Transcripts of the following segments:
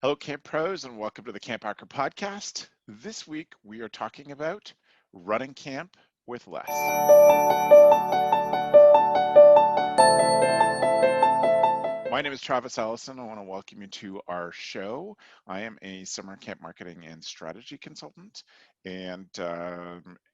Hello, Camp Pros, and welcome to the CampHacker podcast. This week, we are talking about running camp with less. My name is Travis Allison. I want to welcome you to our show. I am a summer camp marketing and strategy consultant, and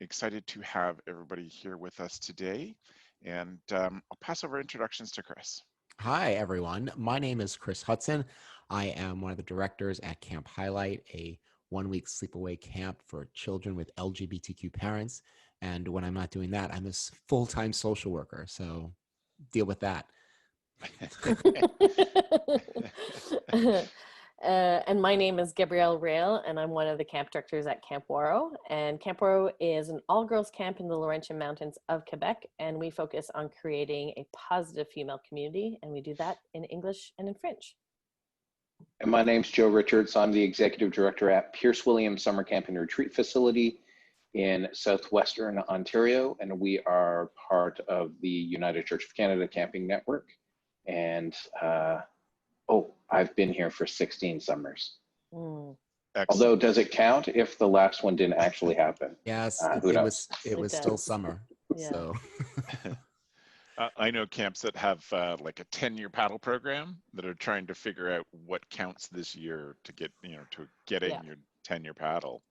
excited to have everybody here with us today. And I'll pass over introductions to Chris. Hi, everyone. My name is Chris Hudson. I am one of the directors at Camp Highlight, a one-week sleepaway camp for children with LGBTQ parents. And when I'm not doing that, I'm a full-time social worker. So deal with that. And my name is Gabrielle Rail, and I'm one of the camp directors at Camp Waro. And Camp Waro is an all-girls camp in the Laurentian Mountains of Quebec, and we focus on creating a positive female community, and we do that in English and in French. And my name's Joe Richards. I'm the executive director at Pierce Williams Summer Camp and Retreat Facility in southwestern Ontario, and we are part of the United Church of Canada Camping Network. And I've been here for 16 summers. Although, does it count if the last one didn't actually happen? Yes, it was still summer. Yeah. So. I know camps that have like a 10-year paddle program that are trying to figure out what counts this year to get, to getting your 10-year paddle,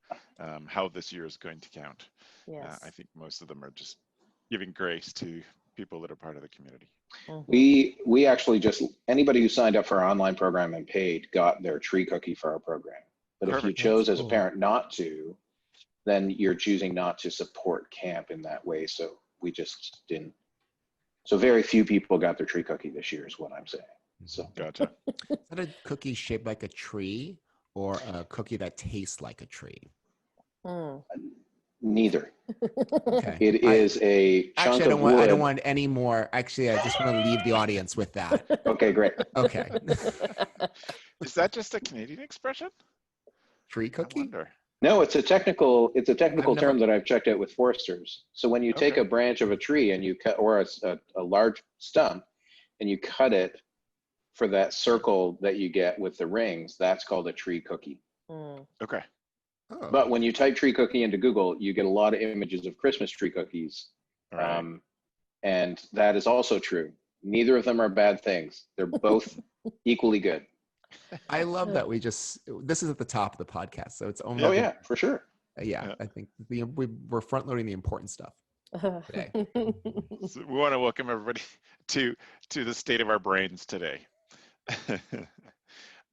how this year is going to count. Yes. I think most of them are just giving grace to people that are part of the community. Mm-hmm. We actually just, anybody who signed up for our online program and paid got their tree cookie for our program. But Perfect. If you chose as a parent not to, then you're choosing not to support camp in that way. So we just didn't. So very few people got their tree cookie this year is what I'm saying. So gotcha. Is that a cookie shaped like a tree or a cookie that tastes like a tree? Neither. Okay. It is a chunk of wood. I don't want any more. Actually, I just want to leave the audience with that. Okay, great. Okay. Is that just a Canadian expression? Tree cookie? No, it's a technical term that I've checked out with foresters. So when you take a branch of a tree and you cut, or a large stump, and you cut it for that circle that you get with the rings, that's called a tree cookie. Okay. Oh. But when you type tree cookie into Google, you get a lot of images of Christmas tree cookies. Right. And that is also true. Neither of them are bad things. They're both equally good. I love that this is at the top of the podcast, so it's only. Oh yeah, for sure. Yeah, I think we're front loading the important stuff today. So we want to welcome everybody to the state of our brains today.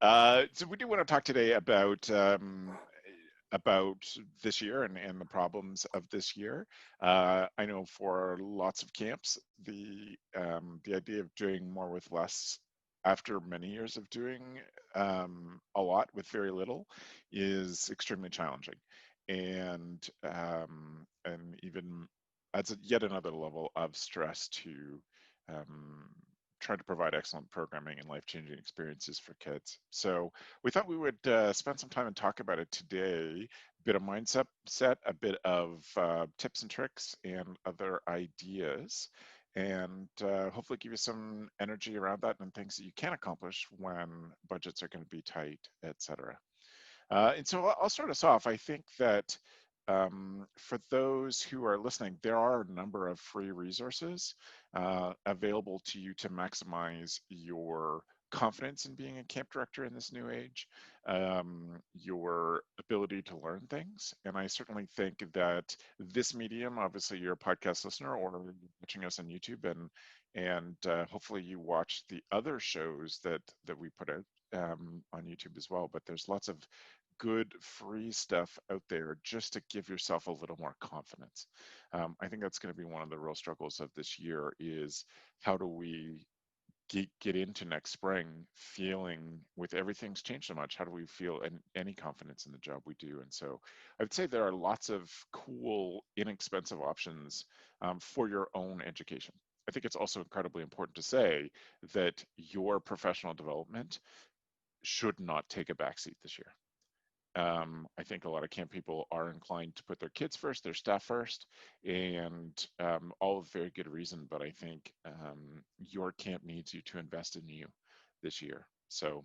So we do want to talk today about this year and the problems of this year. I know for lots of camps, the idea of doing more with less after many years of doing a lot with very little is extremely challenging, and even adds yet another level of stress to trying to provide excellent programming and life-changing experiences for kids. So we thought we would spend some time and talk about it today, a bit of mindset, a bit of tips and tricks and other ideas, and hopefully give you some energy around that and things that you can accomplish when budgets are going to be tight, etc. And so I'll start us off. I think that for those who are listening, there are a number of free resources available to you to maximize your confidence in being a camp director in this new age, your ability to learn things. And I certainly think that this medium, obviously you're a podcast listener or watching us on YouTube, and hopefully you watch the other shows that we put out on YouTube as well. But there's lots of good free stuff out there just to give yourself a little more confidence. I think that's going to be one of the real struggles of this year is how do we get into next spring feeling, with everything's changed so much, how do we feel any confidence in the job we do? And so I would say there are lots of cool, inexpensive options for your own education. I think it's also incredibly important to say that your professional development should not take a backseat this year. I think a lot of camp people are inclined to put their kids first, their staff first, and all with very good reason. But I think your camp needs you to invest in you this year. So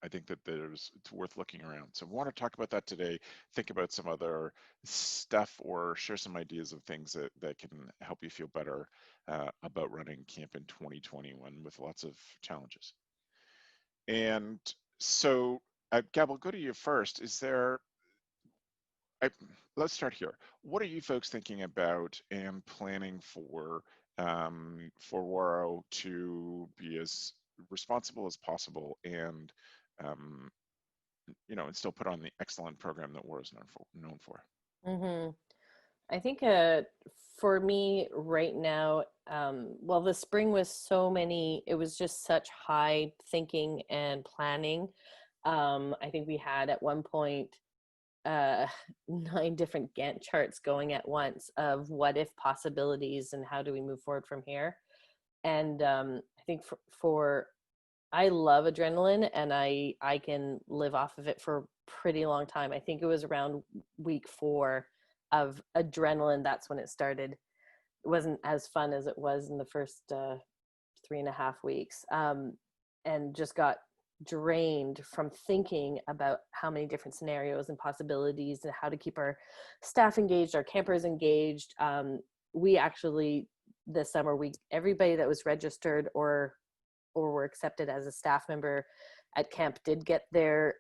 I think that it's worth looking around. So we want to talk about that today, think about some other stuff or share some ideas of things that can help you feel better about running camp in 2021 with lots of challenges. And so, Gab, I'll go to you first. I, let's start here. What are you folks thinking about and planning for Waro to be as responsible as possible and um, and still put on the excellent program that Waro's known for? Mm-hmm. I think for me right now, well, the spring was it was just such high thinking and planning. I think we had at one point uh, 9 different Gantt charts going at once of what if possibilities and how do we move forward from here. And I think I love adrenaline and I can live off of it for a pretty long time. I think it was around week 4 of adrenaline. That's when it started. It wasn't as fun as it was in the first 3.5 weeks, and just got drained from thinking about how many different scenarios and possibilities and how to keep our staff engaged, our campers engaged. We actually this summer, everybody that was registered or were accepted as a staff member at camp did get their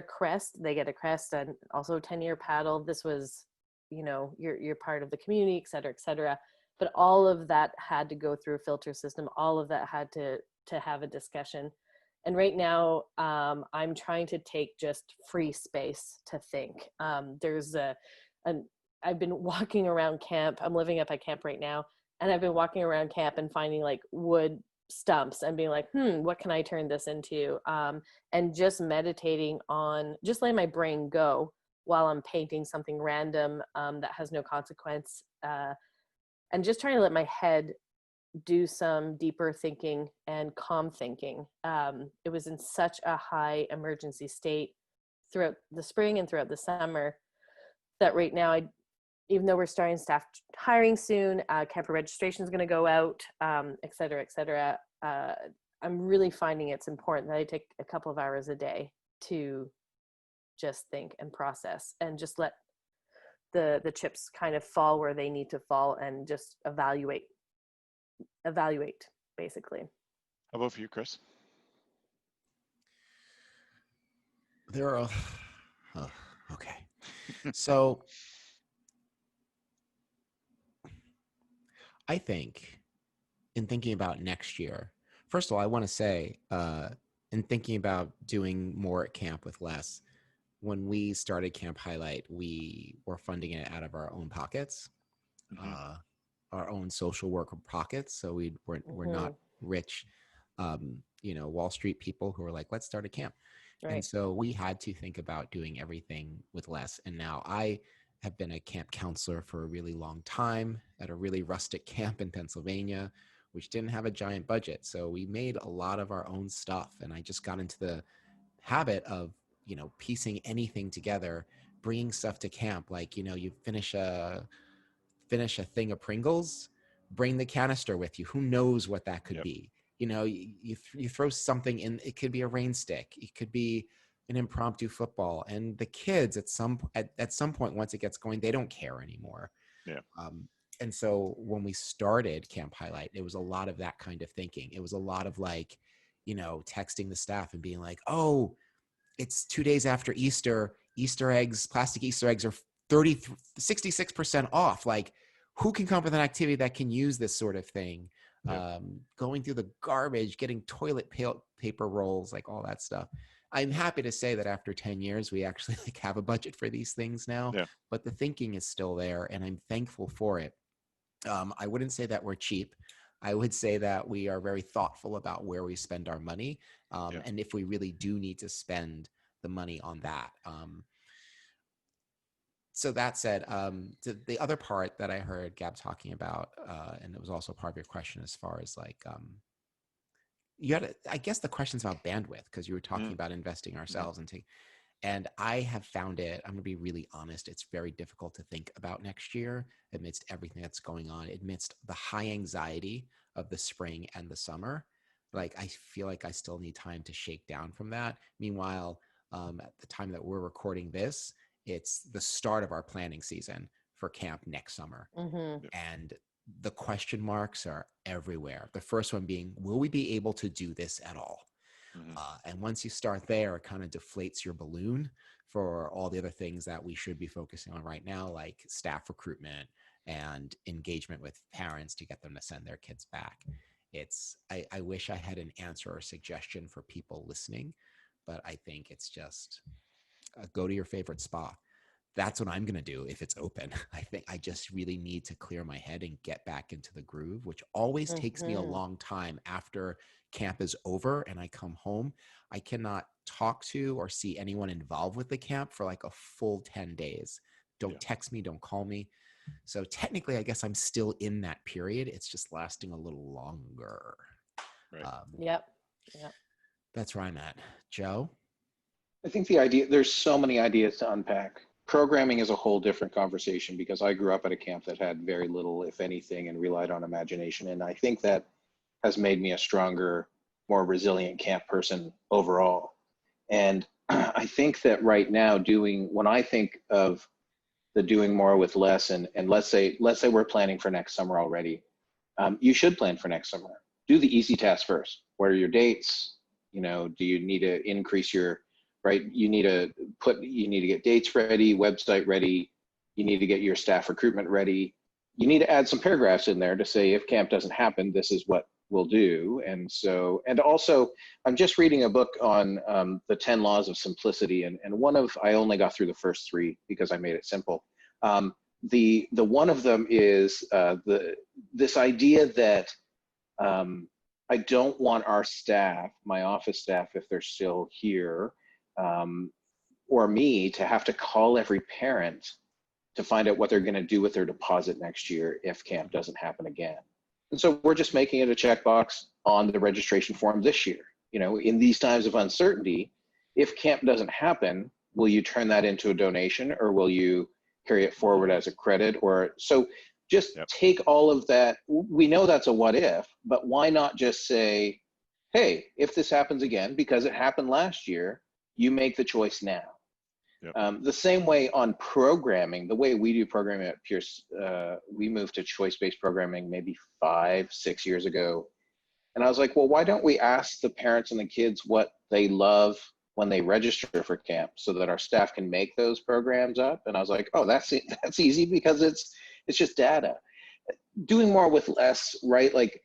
crest. They get a crest and also 10-year paddle. This was, you're part of the community, et cetera, et cetera. But all of that had to go through a filter system. All of that had to have a discussion. And right now, I'm trying to take just free space to think. I've been walking around camp. I'm living up at camp right now. And I've been walking around camp and finding like wood stumps and being like, what can I turn this into? And just meditating on, just letting my brain go while I'm painting something random that has no consequence. And just trying to let my head do some deeper thinking and calm thinking. It was in such a high emergency state throughout the spring and throughout the summer that right now even though we're starting staff hiring soon, camper registration is going to go out, et cetera, et cetera. I'm really finding it's important that I take a couple of hours a day to just think and process and just let the chips kind of fall where they need to fall and just evaluate basically. How about for you, Chris? There are, okay. So I think in thinking about next year, first of all, I want to say, in thinking about doing more at camp with less, when we started Camp Highlight, we were funding it out of our own pockets, our own social worker pockets. So we're not rich, Wall Street people who are like, let's start a camp. Right. And so we had to think about doing everything with less. And now I have been a camp counselor for a really long time at a really rustic camp in Pennsylvania, which didn't have a giant budget. So we made a lot of our own stuff. And I just got into the habit of, piecing anything together, bringing stuff to camp. Like, you finish a thing of Pringles, bring the canister with you. Who knows what that could be? You throw something in, it could be a rain stick. It could be an impromptu football. And the kids at some point, once it gets going, they don't care anymore. Yeah. And so when we started Camp Highlight, it was a lot of that kind of thinking. It was a lot of like, texting the staff and being like, oh, it's 2 days after Easter, plastic Easter eggs are 66% off. Like, who can come up with an activity that can use this sort of thing? Yeah. Going through the garbage, getting toilet paper rolls, like all that stuff. I'm happy to say that after 10 years, we actually have a budget for these things now, but the thinking is still there and I'm thankful for it. I wouldn't say that we're cheap. I would say that we are very thoughtful about where we spend our money, and if we really do need to spend the money on that. So that said, the other part that I heard Gab talking about, and it was also part of your question as far as like, I guess the question's about bandwidth, because you were talking about investing ourselves and I have found it, I'm going to be really honest, it's very difficult to think about next year amidst everything that's going on, amidst the high anxiety of the spring and the summer. Like, I feel like I still need time to shake down from that. Meanwhile, at the time that we're recording this, it's the start of our planning season for camp next summer. Mm-hmm. And the question marks are everywhere. The first one being, will we be able to do this at all? And once you start there, it kind of deflates your balloon for all the other things that we should be focusing on right now, like staff recruitment and engagement with parents to get them to send their kids back. I wish I had an answer or suggestion for people listening, but I think it's just go to your favorite spa. That's what I'm going to do if it's open. I think I just really need to clear my head and get back into the groove, which always takes me a long time after camp is over and I come home. I cannot talk to or see anyone involved with the camp for like a full 10 days. Don't text me, don't call me. So technically, I guess I'm still in that period. It's just lasting a little longer. Right. Yep. That's where I'm at. Joe? I think there's so many ideas to unpack. Programming is a whole different conversation because I grew up at a camp that had very little, if anything, and relied on imagination. And I think that has made me a stronger, more resilient camp person overall. And I think that right now when I think of the doing more with less, and let's say we're planning for next summer already, you should plan for next summer. Do the easy tasks first. What are your dates? Do you need to increase your, right? You need to get dates ready, website ready. You need to get your staff recruitment ready. You need to add some paragraphs in there to say, if camp doesn't happen, this is what we'll do. And also, I'm just reading a book on the 10 laws of simplicity. And I only got through the first 3 because I made it simple. The one of them is this idea that I don't want our staff, my office staff, if they're still here, or me, to have to call every parent to find out what they're going to do with their deposit next year if camp doesn't happen again. And so we're just making it a checkbox on the registration form this year. In these times of uncertainty, if camp doesn't happen, will you turn that into a donation, or will you carry it forward as a credit? Or so just take all of that. We know that's a what if, but why not just say, hey, if this happens again, because it happened last year, you make the choice now. The same way on programming, the way we do programming at Pierce, we moved to choice-based programming maybe 5-6 years ago. And I was like, well, why don't we ask the parents and the kids what they love when they register for camp so that our staff can make those programs up? And I was like, oh, that's easy because it's just data. Doing more with less, right? Like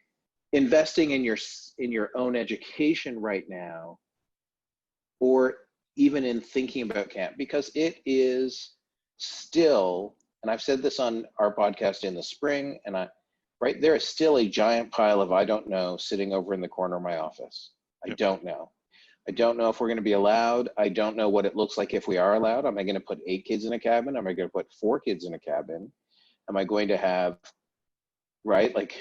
investing in your own education right now, or even in thinking about camp, because it is still, and I've said this on our podcast in the spring, right, there is still a giant pile of I don't know sitting over in the corner of my office. I don't know. I don't know if we're going to be allowed. I don't know what it looks like if we are allowed. Am I going to put 8 kids in a cabin? Am I going to put 4 kids in a cabin? Am I going to have, right, like,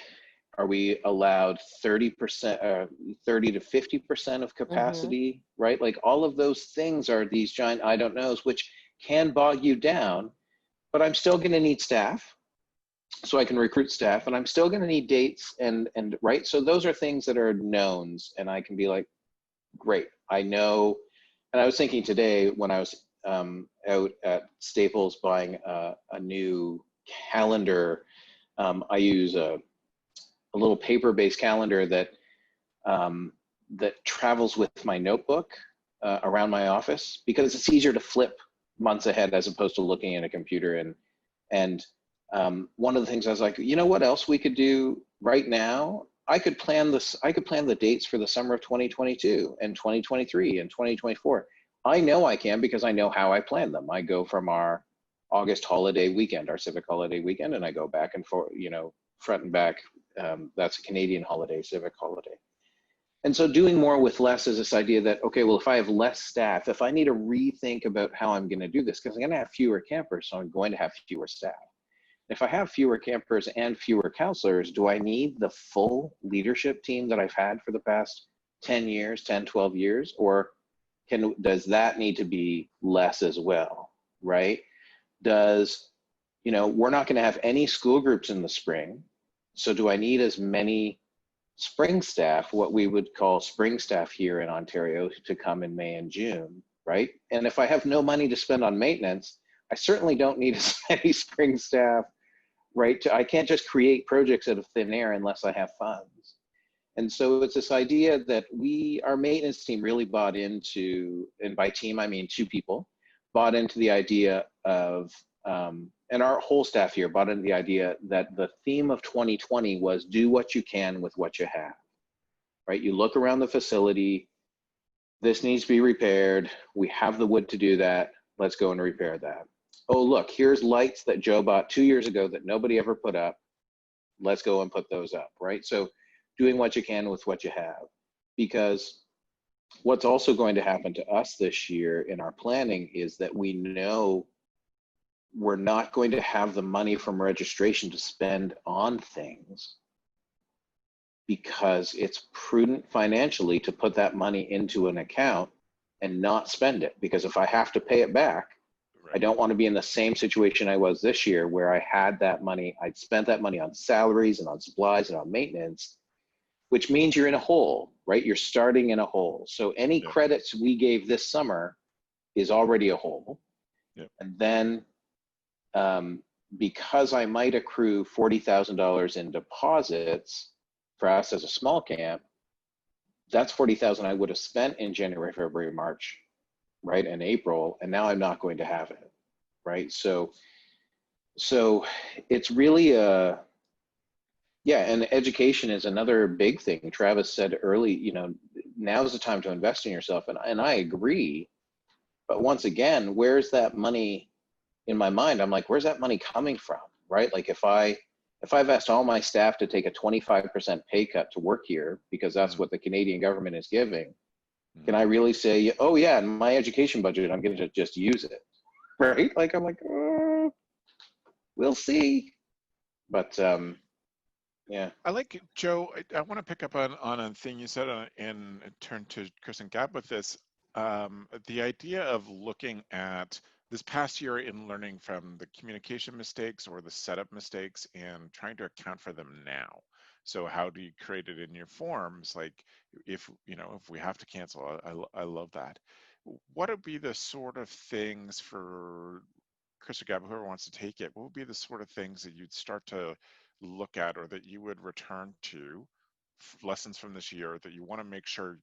are we allowed 30%, 30 to 50% of capacity, right? Like all of those things are these giant I don't knows, which can bog you down, but I'm still going to need staff so I can recruit staff, and I'm still going to need dates and right. So those are things that are knowns, and I can be like, great, I know. And I was thinking today when I was out at Staples buying a new calendar, I use a little paper-based calendar that travels with my notebook around my office, because it's easier to flip months ahead as opposed to looking at a computer. And one of the things I was like, you know what else we could do right now? I could plan the dates for the summer of 2022 and 2023 and 2024. I know I can because I know how I plan them. I go from our August holiday weekend, our civic holiday weekend, and I go back and forth, front and back. That's a Canadian holiday, civic holiday. And so doing more with less is this idea that, okay, well, if I have less staff, if I need to rethink about how I'm going to do this, because I'm going to have fewer campers, so I'm going to have fewer staff. If I have fewer campers and fewer counselors, do I need the full leadership team that I've had for the past 10 years, 10, 12 years? Or does that need to be less as well, right? We're not going to have any school groups in the spring. So do I need as many spring staff, what we would call spring staff here in Ontario, to come in May and June, right? And if I have no money to spend on maintenance, I certainly don't need as many spring staff, right? I can't just create projects out of thin air unless I have funds. And so it's this idea that our maintenance team really bought into, and by team, I mean 2 people, bought into the idea of, and our whole staff here bought into the idea that the theme of 2020 was do what you can with what you have, right? You look around the facility, this needs to be repaired. We have the wood to do that. Let's go and repair that. Oh, look, here's lights that Joe bought 2 years ago that nobody ever put up. Let's go and put those up, right? So doing what you can with what you have. Because what's also going to happen to us this year in our planning is that we know we're not going to have the money from registration to spend on things, because it's prudent financially to put that money into an account and not spend it. Because if I have to pay it back, I don't want to be in the same situation I was this year, where I had that money, I'd spent that money on salaries and on supplies and on maintenance, which means you're in a hole, right? You're starting in a hole. So any credits we gave this summer is already a hole. Yep. And then because I might accrue $40,000 in deposits for us as a small camp, that's $40,000 I would have spent in January, February, March, right, and April, and now I'm not going to have it, right? So it's really and education is another big thing. Travis said early, now's the time to invest in yourself, and I agree. But once again, where's that money? In my mind, I'm like, where's that money coming from, right? Like if I've asked all my staff to take a 25% pay cut to work here because that's what the Canadian government is giving, can I really say, oh yeah, in my education budget, I'm going to just use it, right? Like I'm like, oh, we'll see. But yeah. I like, Joe, I want to pick up on a thing you said and turn to Chris and Gab with this. The idea of looking at this past year in learning from the communication mistakes or the setup mistakes and trying to account for them now. So how do you create it in your forms? Like if we have to cancel, I love that. What would be the sort of things for Chris or Gab, whoever wants to take it, what would be the sort of things that you'd start to look at or that you would return to, lessons from this year that you want to make sure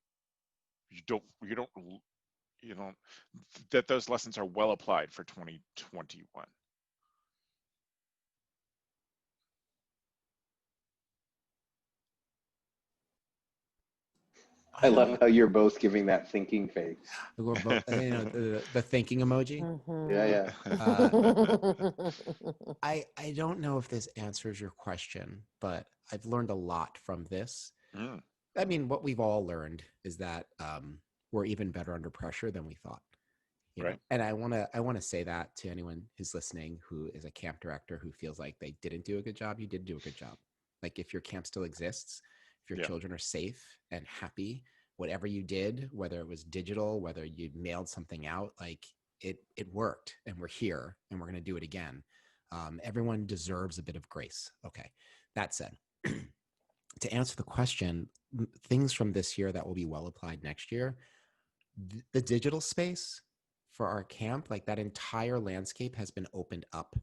that those lessons are well applied for 2021? I love how you're both giving that thinking face. We're both, the thinking emoji. Yeah. I don't know if this answers your question, but I've learned a lot from this. I mean, what we've all learned is that we're even better under pressure than we thought. Right. And I want to say that to anyone who's listening who is a camp director who feels like they didn't do a good job. You did do a good job. Like if your camp still exists, if your children are safe and happy, whatever you did, whether it was digital, whether you mailed something out, like it worked, and we're here and we're going to do it again. Everyone deserves a bit of grace. Okay. That said, to answer the question, things from this year that will be well applied next year, the digital space for our camp, like that entire landscape has been opened up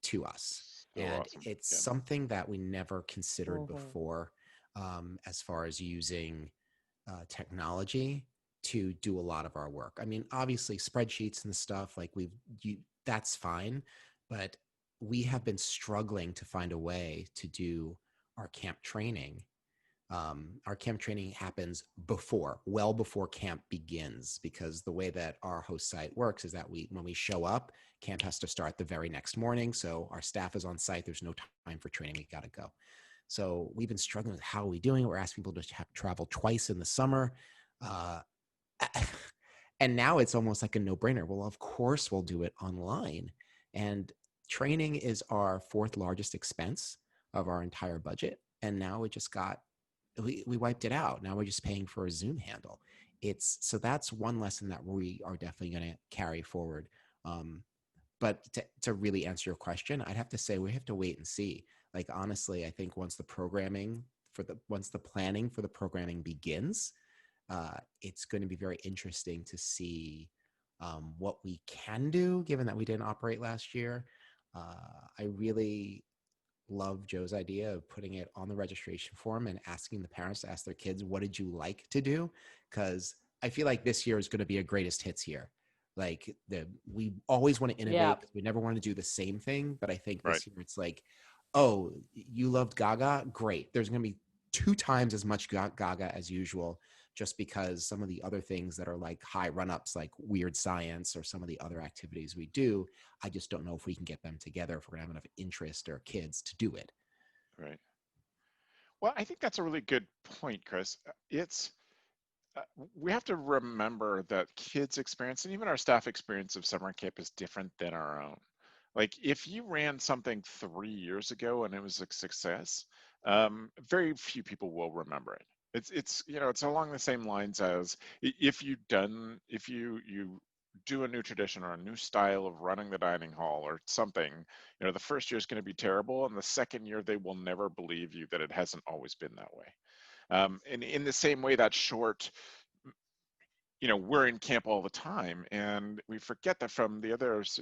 to us. Oh, and awesome. It's something that we never considered before, as far as using technology to do a lot of our work. I mean, obviously spreadsheets and stuff, like that's fine, but we have been struggling to find a way to do our camp training. Our camp training happens well before camp begins, because the way that our host site works is that when we show up, camp has to start the very next morning. So our staff is on site. There's no time for training. We got to go. So we've been struggling with how are we doing? We're asking people to travel twice in the summer. And now it's almost like a no-brainer. Well, of course we'll do it online. And training is our 4th largest expense of our entire budget. And now we wiped it out. Now we're just paying for a Zoom handle. So that's one lesson that we are definitely going to carry forward. But to really answer your question, I'd have to say we have to wait and see. Like, honestly, I think once the programming once the planning for the programming begins, it's going to be very interesting to see what we can do, given that we didn't operate last year. I really love Joe's idea of putting it on the registration form and asking the parents to ask their kids, what did you like to do? Because I feel like this year is going to be a greatest hits year. Like we always want to innovate. Yeah. We never want to do the same thing. But I think this Right. year it's like, oh, you loved Gaga? Great. There's going to be 2 times as much Gaga as usual, just because some of the other things that are like high run-ups, like weird science or some of the other activities we do, I just don't know if we can get them together, if we're gonna have enough interest or kids to do it. Right. Well, I think that's a really good point, Chris. It's we have to remember that kids' experience and even our staff experience of summer camp is different than our own. Like if you ran something 3 years ago and it was a success, very few people will remember it. It's it's along the same lines as if you do a new tradition or a new style of running the dining hall or something, the first year is going to be terrible, and the second year they will never believe you that it hasn't always been that way. And in the same way, that short, we're in camp all the time, and we forget that from the others,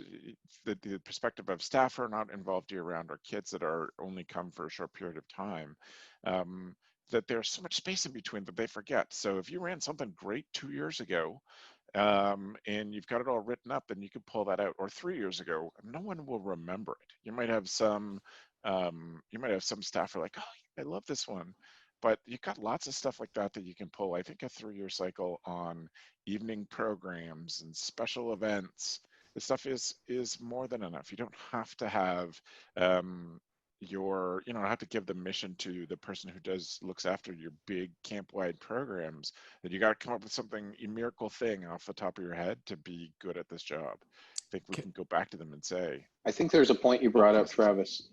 the perspective of staff who are not involved year round or kids that are only come for a short period of time, that there's so much space in between that they forget. So if you ran something great 2 years ago, and you've got it all written up, and you could pull that out, or 3 years ago, no one will remember it. You might have some staff who are like, oh, I love this one. But you've got lots of stuff like that you can pull. I think a 3-year cycle on evening programs and special events, the stuff is more than enough. You don't have to have have to give the mission to the person who looks after your big camp-wide programs. That you got to come up with something, a miracle thing off the top of your head to be good at this job. I think we can go back to them and say. I think there's a point you brought up, Travis.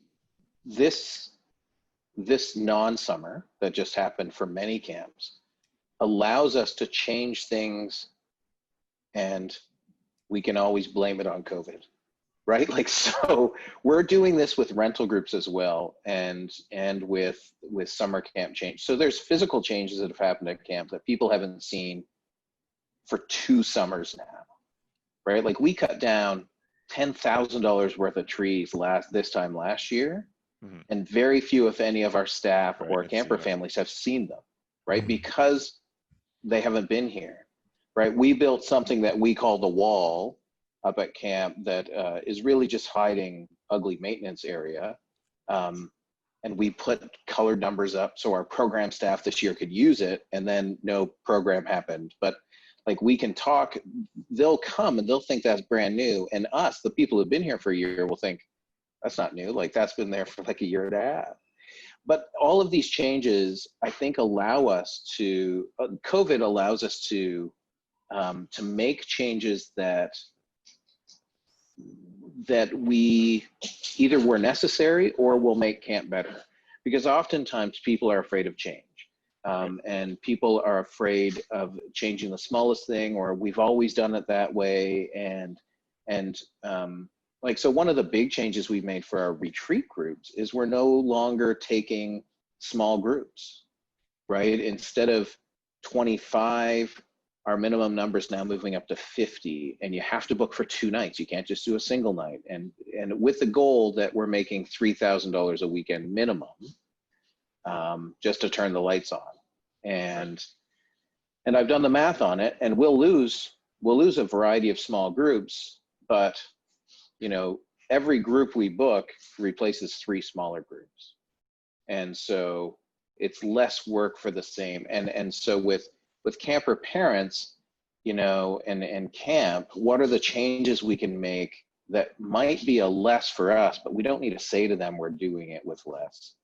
This non-summer that just happened for many camps allows us to change things, and we can always blame it on COVID, right? Like, so we're doing this with rental groups as well, and with summer camp change. So there's physical changes that have happened at camp that people haven't seen for 2 summers now, right? Like we cut down $10,000 worth of trees this time last year. Mm-hmm. And very few, if any, of our staff or camper families have seen them, right? Mm-hmm. Because they haven't been here, right? We built something that we call the wall up at camp that is really just hiding ugly maintenance area. And we put colored numbers up so our program staff this year could use it, and then no program happened. But like we can talk, they'll come and they'll think that's brand new. And us, the people who've been here for a year, will think, that's not new. Like that's been there for like a year and a half. But all of these changes, I think, allow us to, COVID allows us to make changes that we either were necessary or will make camp better. Because oftentimes people are afraid of change. And people are afraid of changing the smallest thing, or we've always done it that way. So one of the big changes we've made for our retreat groups is we're no longer taking small groups, right? Instead of 25, our minimum number is now moving up to 50, and you have to book for 2 nights. You can't just do a single night. And with the goal that we're making $3,000 a weekend minimum, just to turn the lights on. And I've done the math on it, and we'll lose a variety of small groups, but every group we book replaces 3 smaller groups. And so it's less work for the same. And so with camper parents, and camp, what are the changes we can make that might be a less for us, but we don't need to say to them we're doing it with less,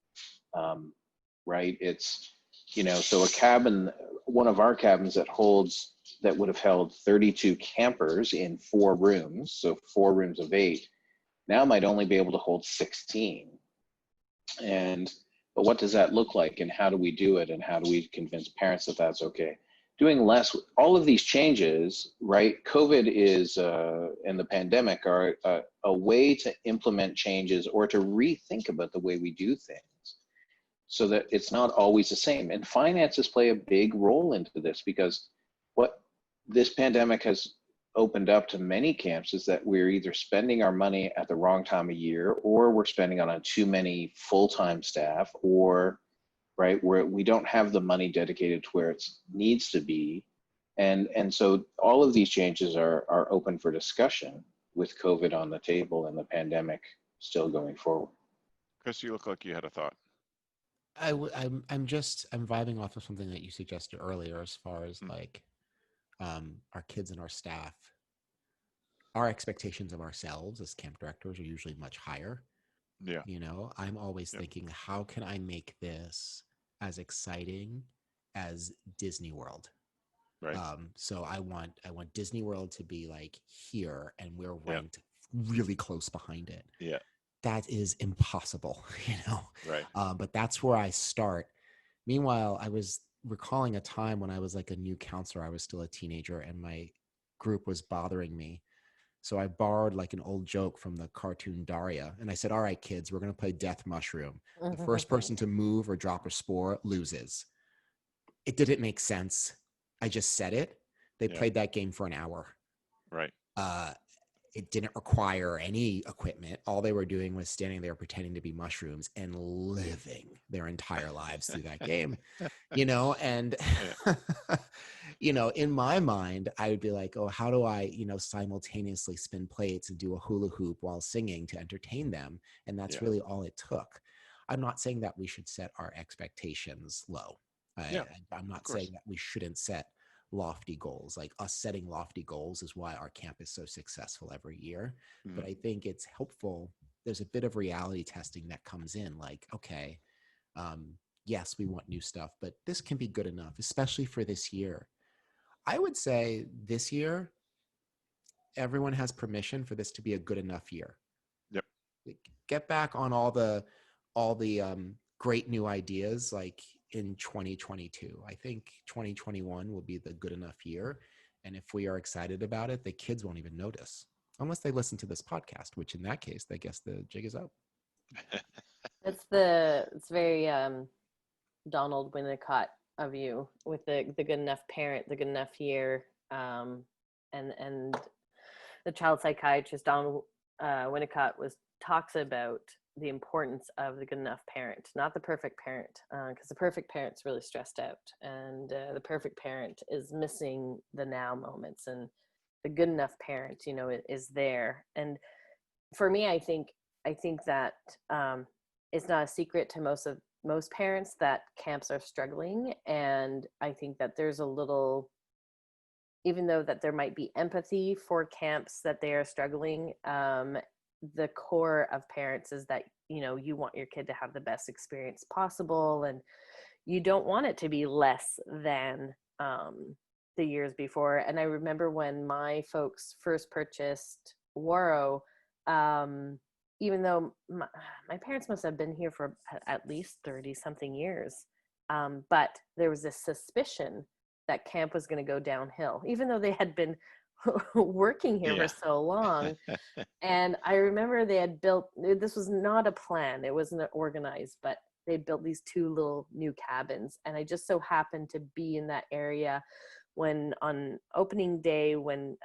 right? It's, so a cabin, one of our cabins that would have held 32 campers in 4 rooms, so 4 rooms of 8, now might only be able to hold 16. But what does that look like, and how do we do it, and how do we convince parents that that's okay? Doing less, all of these changes, right? COVID is, and the pandemic are a way to implement changes or to rethink about the way we do things. so that it's not always the same. And finances play a big role into this, because what this pandemic has opened up to many camps is that we're either spending our money at the wrong time of year, or we're spending on too many full-time staff, or right where we don't have the money dedicated to where it needs to be. And so all of these changes are open for discussion with COVID on the table and the pandemic still going forward. Chris, you look like you had a thought. I'm vibing off of something that you suggested earlier, as far as like our kids and our staff. Our expectations of ourselves as camp directors are usually much higher. Yeah. You know, I'm always thinking, how can I make this as exciting as Disney World? Right. So I want Disney World to be like here, and we're ranked really close behind it. Yeah. That is impossible, you know? Right. But that's where I start. Meanwhile, I was recalling a time when I was like a new counselor. I was still a teenager, and my group was bothering me. So I borrowed like an old joke from the cartoon Daria. And I said, all right, kids, we're going to play Death Mushroom. The first person to move or drop a spore loses. It didn't make sense. I just said it. They played that game for an hour. Right. It didn't require any equipment. All they were doing was standing there pretending to be mushrooms and living their entire lives through that game, you know? And, you know, in my mind, I would be like, oh, how do I, you know, simultaneously spin plates and do a hula hoop while singing to entertain them? And that's really all it took. I'm not saying that we should set our expectations low. I'm not saying that we shouldn't set lofty goals. Like, us setting lofty goals is why our camp is so successful every year. But I think it's helpful. There's a bit of reality testing that comes in, like, okay, yes, we want new stuff, but this can be good enough, especially for this year. I would say this year, everyone has permission for this to be a good enough year. Yep. Get back on all the great new ideas, like in 2022. I think 2021 will be the good enough year. And if we are excited about it, the kids won't even notice unless they listen to this podcast, which in that case, I guess the jig is up. It's very Donald Winnicott of you, with the good enough parent, the good enough year, and the child psychiatrist Donald Winnicott talks about the importance of the good enough parent, not the perfect parent, because the perfect parent's really stressed out, and the perfect parent is missing the now moments, and the good enough parent, you know, is there. And for me, I think that it's not a secret to most parents that camps are struggling, and I think that there's a little, even though that there might be empathy for camps that they are struggling, the core of parents is that, you know, you want your kid to have the best experience possible, and you don't want it to be less than the years before. And I remember when my folks first purchased Waro, even though my parents must have been here for at least 30 something years, but there was this suspicion that camp was going to go downhill, even though they had been working here for so long. And I remember they had built, this was not a plan, it wasn't organized, but they built these 2 little new cabins. And I just so happened to be in that area when, on opening day, when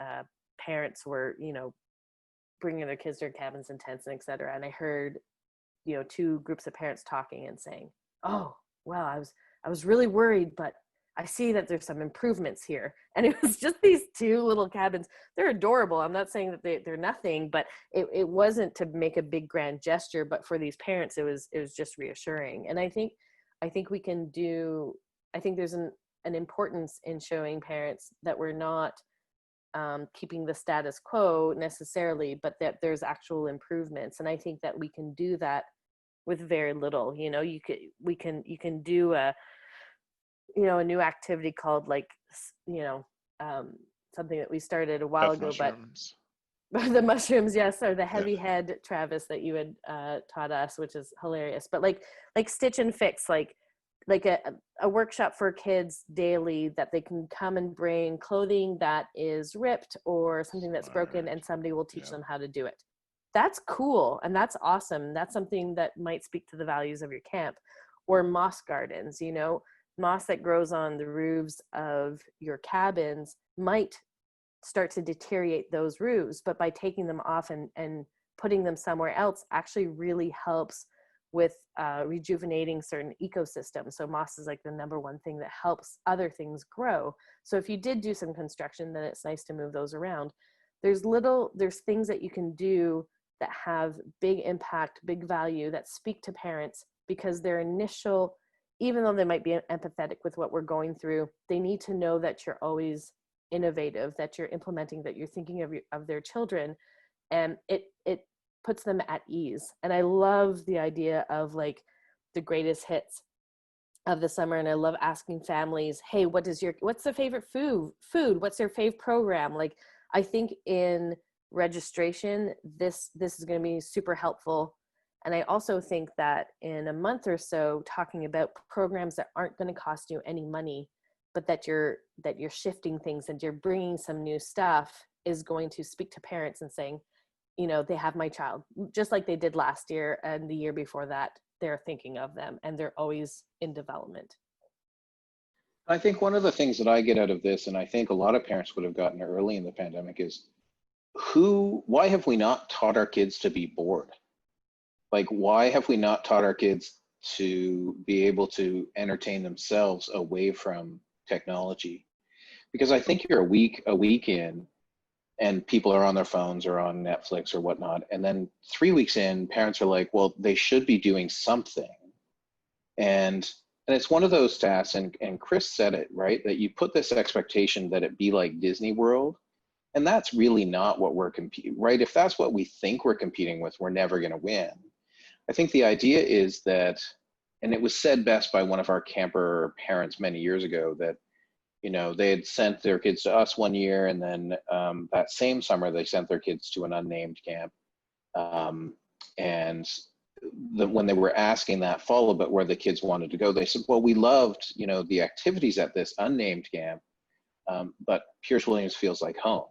parents were, you know, bringing their kids to their cabins and tents and et cetera. And I heard, you know, 2 groups of parents talking and saying, oh, well, I was really worried, but I see that there's some improvements here. And it was just these 2 little cabins. They're adorable. I'm not saying that they're nothing, but it wasn't to make a big grand gesture, but for these parents, it was just reassuring. And I think we can do, I think there's an importance in showing parents that we're not keeping the status quo necessarily, but that there's actual improvements. And I think that we can do that with very little. You know, you can do a new activity called, like, you know, something that we started a while ago, Mushrooms. But the mushrooms, yes, or the heavy head, Travis, that you had taught us, which is hilarious. But like stitch and fix, like a workshop for kids daily, that they can come and bring clothing that is ripped or something that's broken, and somebody will teach them how to do it. That's cool, and that's awesome. That's something that might speak to the values of your camp. or moss gardens, you know, moss that grows on the roofs of your cabins might start to deteriorate those roofs, but by taking them off and putting them somewhere else actually really helps with rejuvenating certain ecosystems. So moss is like the #1 thing that helps other things grow. So if you did do some construction, then it's nice to move those around. There's things that you can do that have big impact, big value, that speak to parents, because their initial, even though they might be empathetic with what we're going through, they need to know that you're always innovative, that you're implementing, that you're thinking of their children, and it puts them at ease. And I love the idea of like the greatest hits of the summer, and I love asking families, hey, what's the favorite food? What's their fave program? Like, I think in registration, this is going to be super helpful. And I also think that in a month or so, talking about programs that aren't going to cost you any money, but that you're shifting things and you're bringing some new stuff, is going to speak to parents and saying, you know, they have my child, just like they did last year and the year before that. They're thinking of them, and they're always in development. I think one of the things that I get out of this, and I think a lot of parents would have gotten early in the pandemic, is why have we not taught our kids to be bored? Like, why have we not taught our kids to be able to entertain themselves away from technology? Because I think you're a week in, and people are on their phones or on Netflix or whatnot, and then 3 weeks in, parents are like, well, they should be doing something. And it's one of those tasks, and Chris said it, right? That you put this expectation that it be like Disney World, and that's really not what we're competing, right? If that's what we think we're competing with, we're never gonna win. I think the idea is that, and it was said best by one of our camper parents many years ago, that, you know, they had sent their kids to us one year, and then that same summer they sent their kids to an unnamed camp. And when they were asking that follow about where the kids wanted to go, they said, well, we loved, you know, the activities at this unnamed camp, but Pierce Williams feels like home.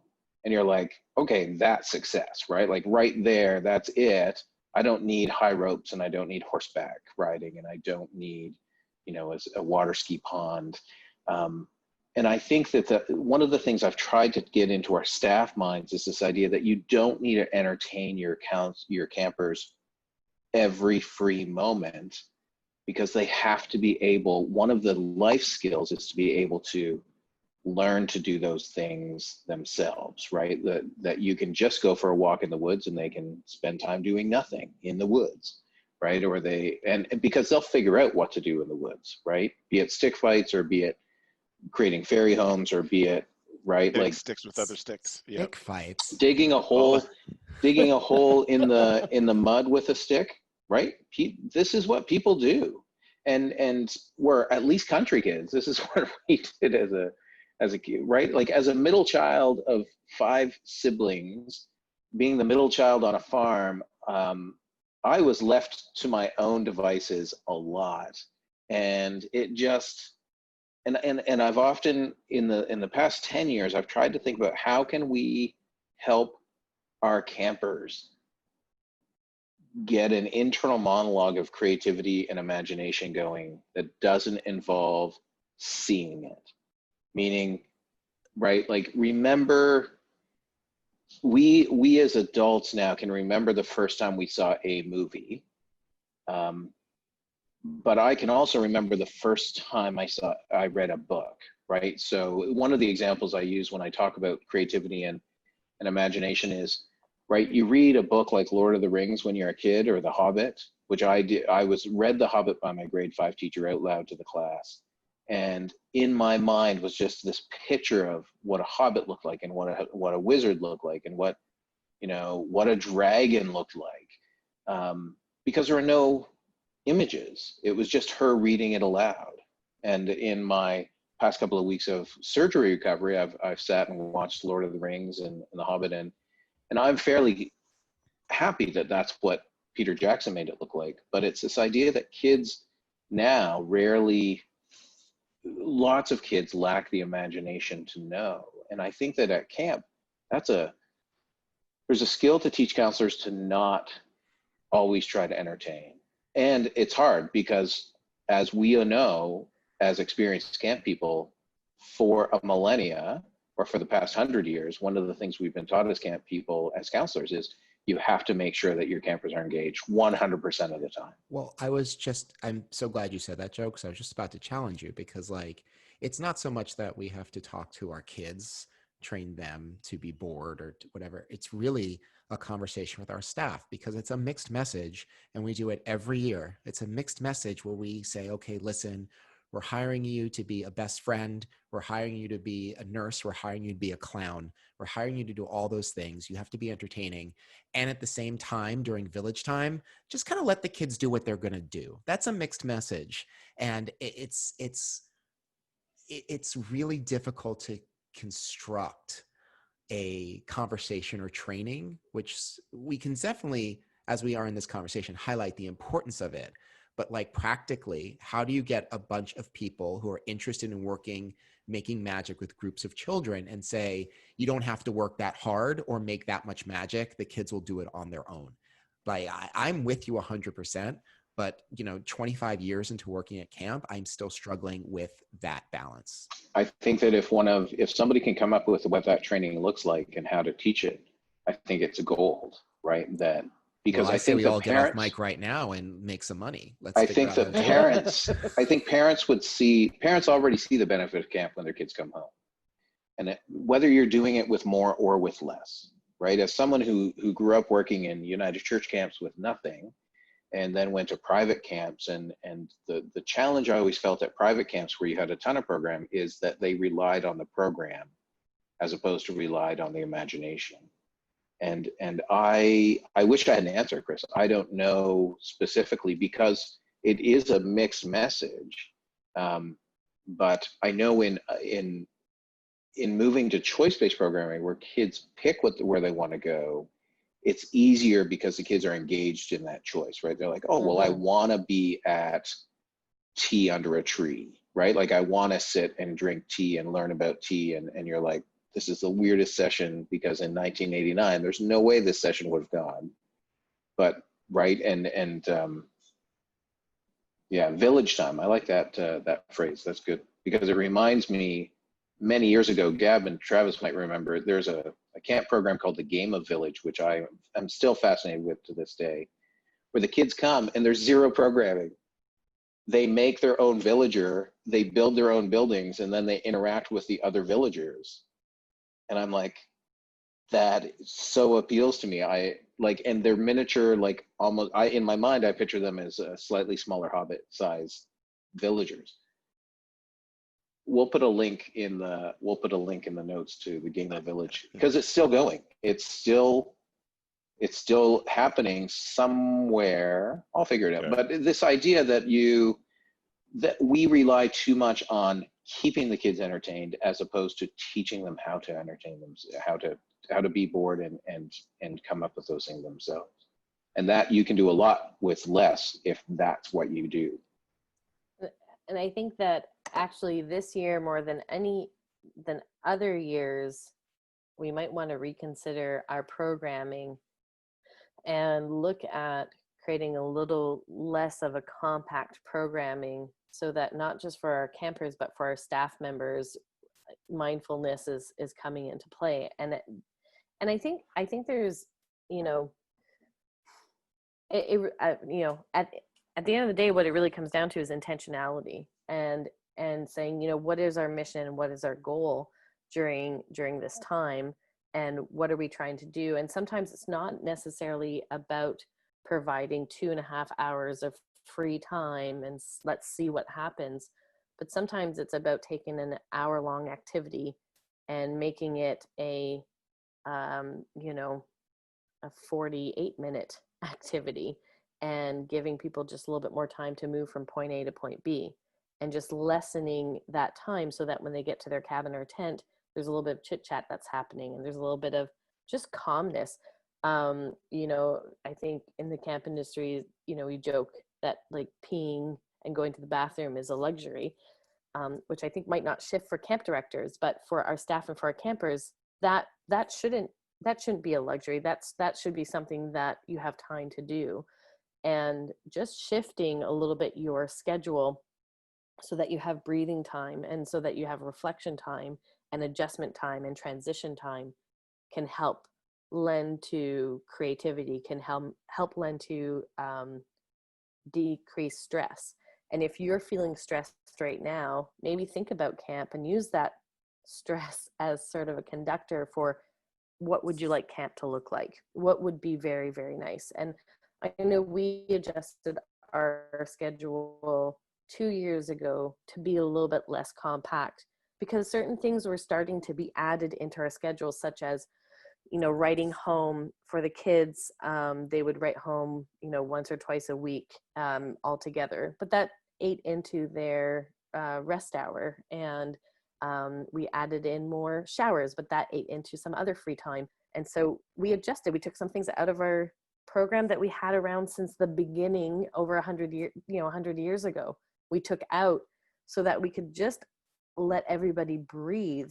And you're like, okay, that's success, right? Like right there, that's it. I don't need high ropes, and I don't need horseback riding, and I don't need, you know, a water ski pond. And I think that one of the things I've tried to get into our staff minds is this idea that you don't need to entertain your campers every free moment, because they have to be able, one of the life skills is to be able to learn to do those things themselves, right? That you can just go for a walk in the woods and they can spend time doing nothing in the woods, right? Or and because they'll figure out what to do in the woods, right? Be it stick fights, or be it creating fairy homes, or be it, right? Hitting like sticks with other sticks. Yeah. Stick fights. digging a hole in the mud with a stick, right? This is what people do. And we're at least country kids. This is what we did as a kid, right? Like as a middle child of 5 siblings, being the middle child on a farm, I was left to my own devices a lot. And it just, and I've often in the past 10 years, I've tried to think about how can we help our campers get an internal monologue of creativity and imagination going that doesn't involve seeing it. Meaning, right, like remember, we as adults now can remember the first time we saw a movie, but I can also remember the first time I read a book, right? So one of the examples I use when I talk about creativity and imagination is, right, you read a book like Lord of the Rings when you're a kid, or The Hobbit, which I did. Read The Hobbit by my grade 5 teacher out loud to the class. And in my mind was just this picture of what a hobbit looked like, and what a wizard looked like, and what a dragon looked like, because there are no images. It was just her reading it aloud. And in my past couple of weeks of surgery recovery, I've sat and watched Lord of the Rings and The Hobbit, and I'm fairly happy that that's what Peter Jackson made it look like. But it's this idea that kids now lots of kids lack the imagination to know. And I think that at camp, there's a skill to teach counselors to not always try to entertain. And it's hard because as we know, as experienced camp people, for a millennia, or for the past 100 years, one of the things we've been taught as camp people, as counselors, is you have to make sure that your campers are engaged 100% of the time. Well, I'm so glad you said that, Joe, because I was just about to challenge you, because like, it's not so much that we have to talk to our kids, train them to be bored or whatever. It's really a conversation with our staff, because it's a mixed message, and we do it every year. It's a mixed message where we say, okay, listen, we're hiring you to be a best friend. We're hiring you to be a nurse. We're hiring you to be a clown. We're hiring you to do all those things. You have to be entertaining. And at the same time, during village time, just kind of let the kids do what they're going to do. That's a mixed message. And it's really difficult to construct a conversation or training, which we can definitely, as we are in this conversation, highlight the importance of it. But like, practically, how do you get a bunch of people who are interested in making magic with groups of children, and say, you don't have to work that hard or make that much magic, the kids will do it on their own? Like, I'm with you 100%, but 25 years into working at camp, I'm still struggling with that balance. I think that if somebody can come up with what that training looks like and how to teach it, I think it's a gold, right? That, because well, I think we all get off mic parents, right now and make some money. I think the parents, I think parents already see the benefit of camp when their kids come home. And whether you're doing it with more or with less, right? As someone who grew up working in United Church camps with nothing, and then went to private camps, and the challenge I always felt at private camps where you had a ton of program is that they relied on the program as opposed to relied on the imagination. And I wish I had an answer, Chris. I don't know specifically, because it is a mixed message. But I know in moving to choice-based programming, where kids pick where they want to go, it's easier because the kids are engaged in that choice, right? They're like, oh, well, I want to be at tea under a tree, right? Like, I want to sit and drink tea and learn about tea. And you're like, this is the weirdest session, because in 1989, there's no way this session would have gone. But, right, yeah, village time. I like that phrase. That's good, because it reminds me, many years ago, Gab and Travis might remember, there's a camp program called the Game of Village, which I am still fascinated with to this day, where the kids come and there's zero programming. They make their own villager, they build their own buildings, and then they interact with the other villagers. And I'm like, that so appeals to me. And they're miniature, like, almost, in my mind, I picture them as slightly smaller Hobbit size villagers. We'll put a link in the notes to the Game of Village, because it's still going. It's still happening somewhere. I'll figure it out. Yeah. But this idea that we rely too much on keeping the kids entertained, as opposed to teaching them how to entertain them, how to be bored and come up with those things themselves. And that you can do a lot with less if that's what you do. And I think that actually this year, more than other years, we might want to reconsider our programming and look at creating a little less of a compact programming, so that not just for our campers, but for our staff members, mindfulness is coming into play. And I think there's, at the end of the day, what it really comes down to is intentionality, and saying, what is our mission and what is our goal during this time, and what are we trying to do? And sometimes it's not necessarily about providing 2.5 hours of free time and let's see what happens, but sometimes it's about taking an hour-long activity and making it a 48-minute activity, and giving people just a little bit more time to move from point A to point B, and just lessening that time so that when they get to their cabin or tent, there's a little bit of chit chat that's happening, and there's a little bit of just calmness. I think in the camp industry, we joke that like peeing and going to the bathroom is a luxury, which I think might not shift for camp directors, but for our staff and for our campers, that shouldn't be a luxury. That should be something that you have time to do. and just shifting a little bit your schedule so that you have breathing time and so that you have reflection time and adjustment time and transition time can help lend to creativity, can help lend to decrease stress. And if you're feeling stressed right now, maybe think about camp and use that stress as sort of a conductor for what would you like camp to look like? What would be very, very nice? And I know we adjusted our schedule 2 years ago to be a little bit less compact because certain things were starting to be added into our schedule, such as, writing home for the kids. They would write home, once or twice a week altogether, but that ate into their rest hour. And we added in more showers, but that ate into some other free time. And so we adjusted. We took some things out of our program that we had around since the beginning over 100 years ago. We took out so that we could just let everybody breathe.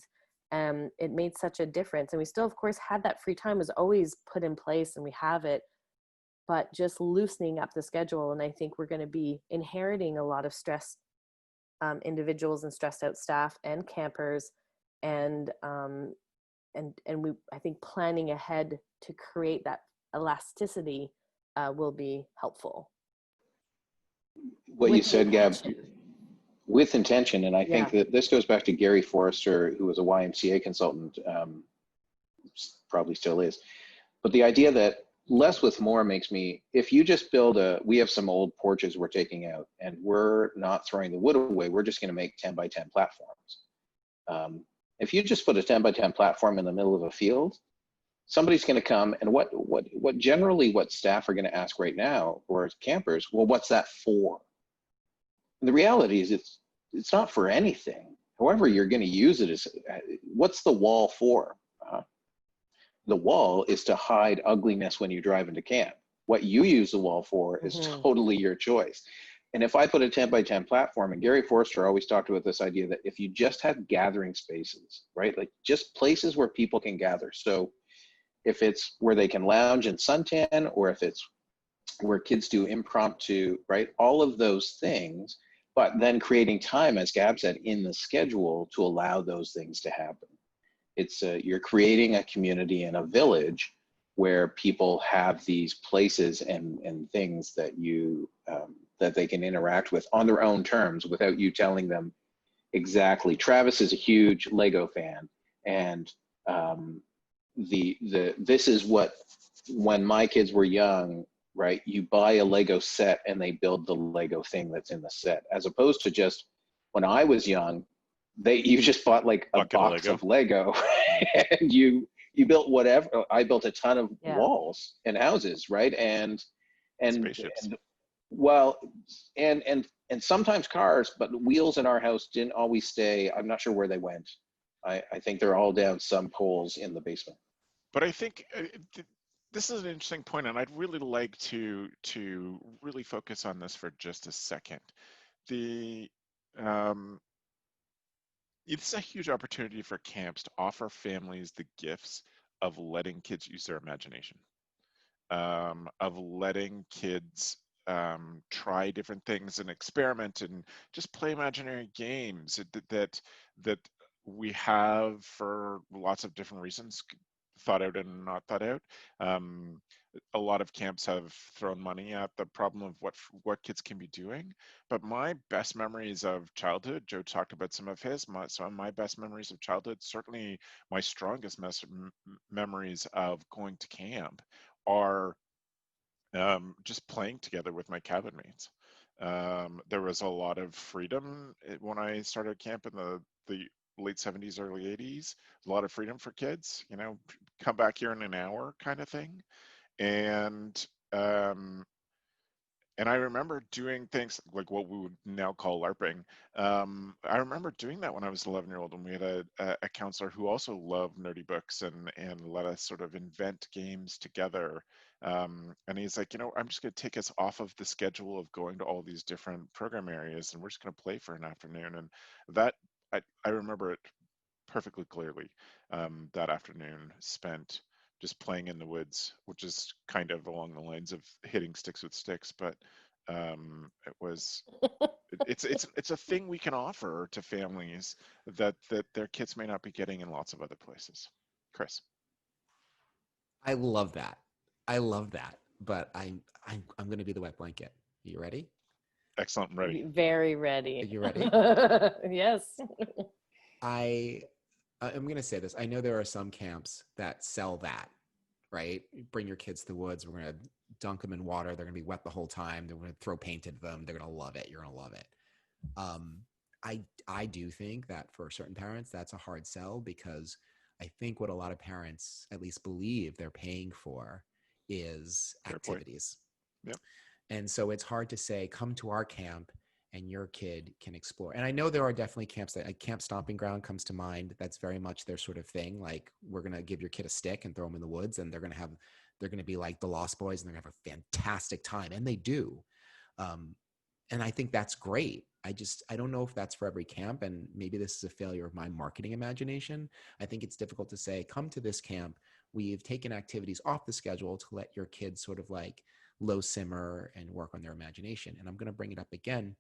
It made such a difference. And we still, of course, had that free time was always put in place, and we have it, but just loosening up the schedule. And I think we're going to be inheriting a lot of stressed individuals and stressed out staff and campers. And we, I think planning ahead to create that elasticity will be helpful. What you said, Gabz, with intention. And I think Yeah. that this goes back to Gary Forrester, who was a YMCA consultant, probably still is. But the idea that less with more makes me, if you just build we have some old porches we're taking out, and we're not throwing the wood away, we're just going to make 10 by 10 platforms. If you just put a 10 by 10 platform in the middle of a field, somebody's going to come, and what generally what staff are going to ask right now, or campers, well, what's that for? And the reality is it's not for anything. However you're going to use it is, what's the wall for? The wall is to hide ugliness when you drive into camp. What you use the wall for is totally your choice. And if I put a 10 by 10 platform, and Gary Forrester always talked about this idea that if you just had gathering spaces, right? Like just places where people can gather. So if it's where they can lounge and suntan, or if it's where kids do impromptu, right? All of those things, but then creating time, as Gab said, in the schedule to allow those things to happen. It's you're creating a community and a village where people have these places and things that you that they can interact with on their own terms without you telling them exactly. Travis is a huge Lego fan, and this is what, when my kids were young, right? You buy a Lego set and they build the Lego thing that's in the set, as opposed to just when I was young, you just bought like a box of Lego and you built whatever. I built a ton of walls and houses, right? And well, and sometimes cars, but wheels in our house didn't always stay. I'm not sure where they went. I think they're all down some poles in the basement. But I think this is an interesting point, and I'd really like to really focus on this for just a second. It's a huge opportunity for camps to offer families the gifts of letting kids use their imagination, of letting kids try different things and experiment and just play imaginary games that we have for lots of different reasons, thought out and not thought out. A lot of camps have thrown money at the problem of what kids can be doing. But my best memories of childhood, Joe talked about some of his, some of my best memories of childhood, certainly my strongest memories of going to camp are just playing together with my cabin mates. There was a lot of freedom when I started camp in the late 70s, early 80s, a lot of freedom for kids, come back here in an hour kind of thing. And I remember doing things like what we would now call LARPing. I remember doing that when I was 11-year-old, and we had a counselor who also loved nerdy books and let us sort of invent games together. And he's like, I'm just going to take us off of the schedule of going to all these different program areas, and we're just going to play for an afternoon. And that I remember it perfectly clearly. That afternoon spent just playing in the woods, which is kind of along the lines of hitting sticks with sticks, but it was it's a thing we can offer to families that their kids may not be getting in lots of other places. Chris. I love that. I love that. But I'm going to be the wet blanket. Are you ready? Excellent. I'm ready. Very ready. Are you ready? Yes. I'm going to say this. I know there are some camps that sell that, right? Bring your kids to the woods. We're going to dunk them in water. They're going to be wet the whole time. They're going to throw paint into them. They're going to love it. You're going to love it. I do think that for certain parents, that's a hard sell, because I think what a lot of parents at least believe they're paying for is activities. Yep. And so it's hard to say, come to our camp and your kid can explore. And I know there are definitely camps that, like Camp Stomping Ground comes to mind. That's very much their sort of thing. Like, we're going to give your kid a stick and throw them in the woods, and they're going to be like the Lost Boys, and they're going to have a fantastic time. And they do. And I think that's great. I don't know if that's for every camp, and maybe this is a failure of my marketing imagination. I think it's difficult to say, come to this camp. We've taken activities off the schedule to let your kids sort of like low simmer and work on their imagination. And I'm going to bring it up again.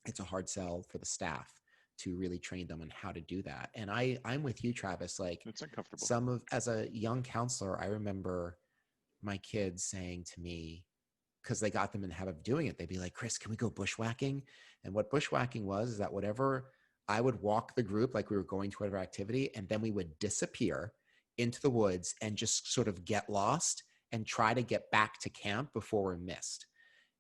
It's a hard sell for the staff to really train them on how to do that. And I'm with you, Travis. Like, It's uncomfortable. as a young counselor, I remember my kids saying to me, because they got them in the habit of doing it, they'd be like, Chris, can we go bushwhacking? And what bushwhacking was is that whatever, I would walk the group like we were going to whatever activity, and then we would disappear into the woods and just sort of get lost and try to get back to camp before we're missed.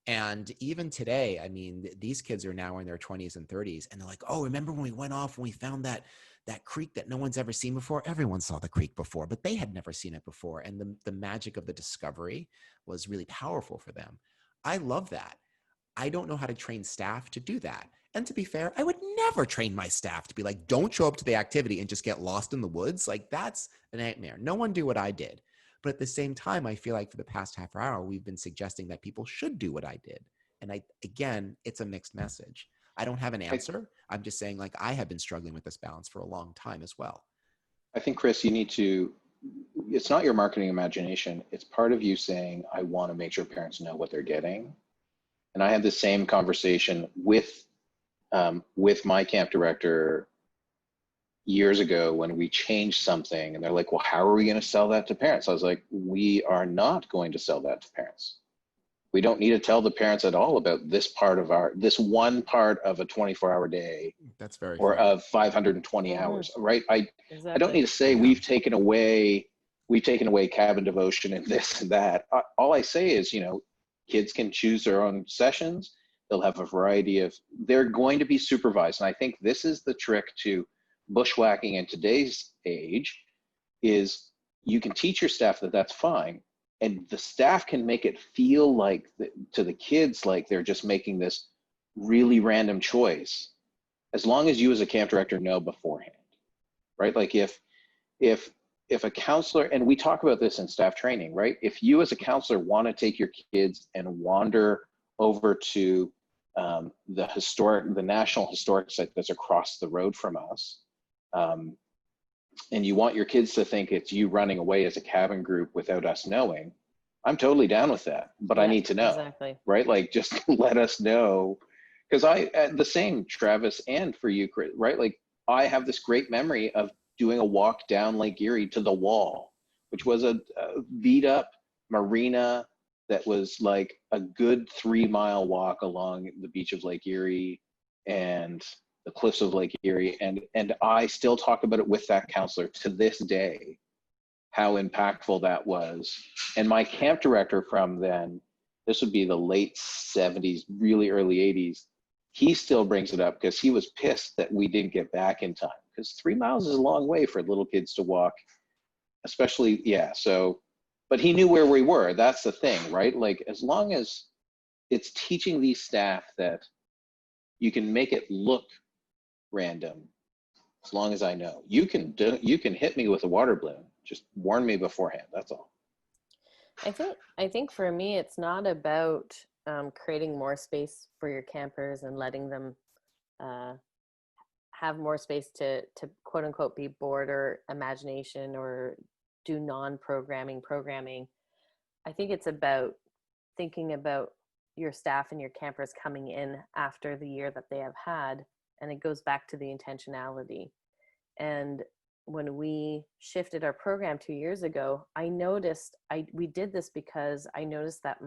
And even today, I mean, these kids are now in their 20s and 30s, and they're like, oh, remember when we went off and we found that creek that no one's ever seen before? Everyone saw the creek before, but they had never seen it before. And the magic of the discovery was really powerful for them. I love that. I don't know how to train staff to do that. And to be fair, I would never train my staff to be like, don't show up to the activity and just get lost in the woods. Like, that's a nightmare. No one do what I did. But at the same time, I feel like for the past half hour, we've been suggesting that people should do what I did. And again, it's a mixed message. I don't have an answer. I'm just saying, like, I have been struggling with this balance for a long time as well. I think, Chris, it's not your marketing imagination. It's part of you saying, I want to make sure parents know what they're getting. And I had the same conversation with my camp director years ago when we changed something, and they're like, well, how are we going to sell that to parents? I was like, we are not going to sell that to parents. We don't need to tell the parents at all about this one part of a 24-hour day. That's very or fair. Of 520 hours, right? I don't need to say we've taken away cabin devotion and this and that. All I say is, kids can choose their own sessions. They'll have a variety they're going to be supervised. And I think this is the trick to bushwhacking in today's age, is you can teach your staff that that's fine. And the staff can make it feel like, to the kids, like they're just making this really random choice, as long as you as a camp director know beforehand, right? Like if a counselor, and we talk about this in staff training, right? If you as a counselor want to take your kids and wander over to the National Historic Site that's across the road from us, and you want your kids to think it's you running away as a cabin group without us knowing, I'm totally down with that, but I need to know, exactly. right? Like, just let us know. Because the same, Travis, and for you, Chris, right? Like, I have this great memory of doing a walk down Lake Erie to the Wall, which was a beat up marina that was like a good 3-mile walk along the beach of Lake Erie and the cliffs of Lake Erie. And I still talk about it with that counselor to this day, how impactful that was. And my camp director from then, this would be the late 70s, really early 80s, he still brings it up because he was pissed that we didn't get back in time, because 3 miles is a long way for little kids to walk, especially, but he knew where we were. That's the thing, right? Like, as long as it's teaching these staff that you can make it look random, as long as I know. You can hit me with a water balloon. Just warn me beforehand. That's all. I think for me, it's not about creating more space for your campers and letting them have more space to quote unquote be bored or imagination or do non-programming programming. I think it's about thinking about your staff and your campers coming in after the year that they have had, and it goes back to the intentionality. And when we shifted our program 2 years ago, I noticed we did this because I noticed that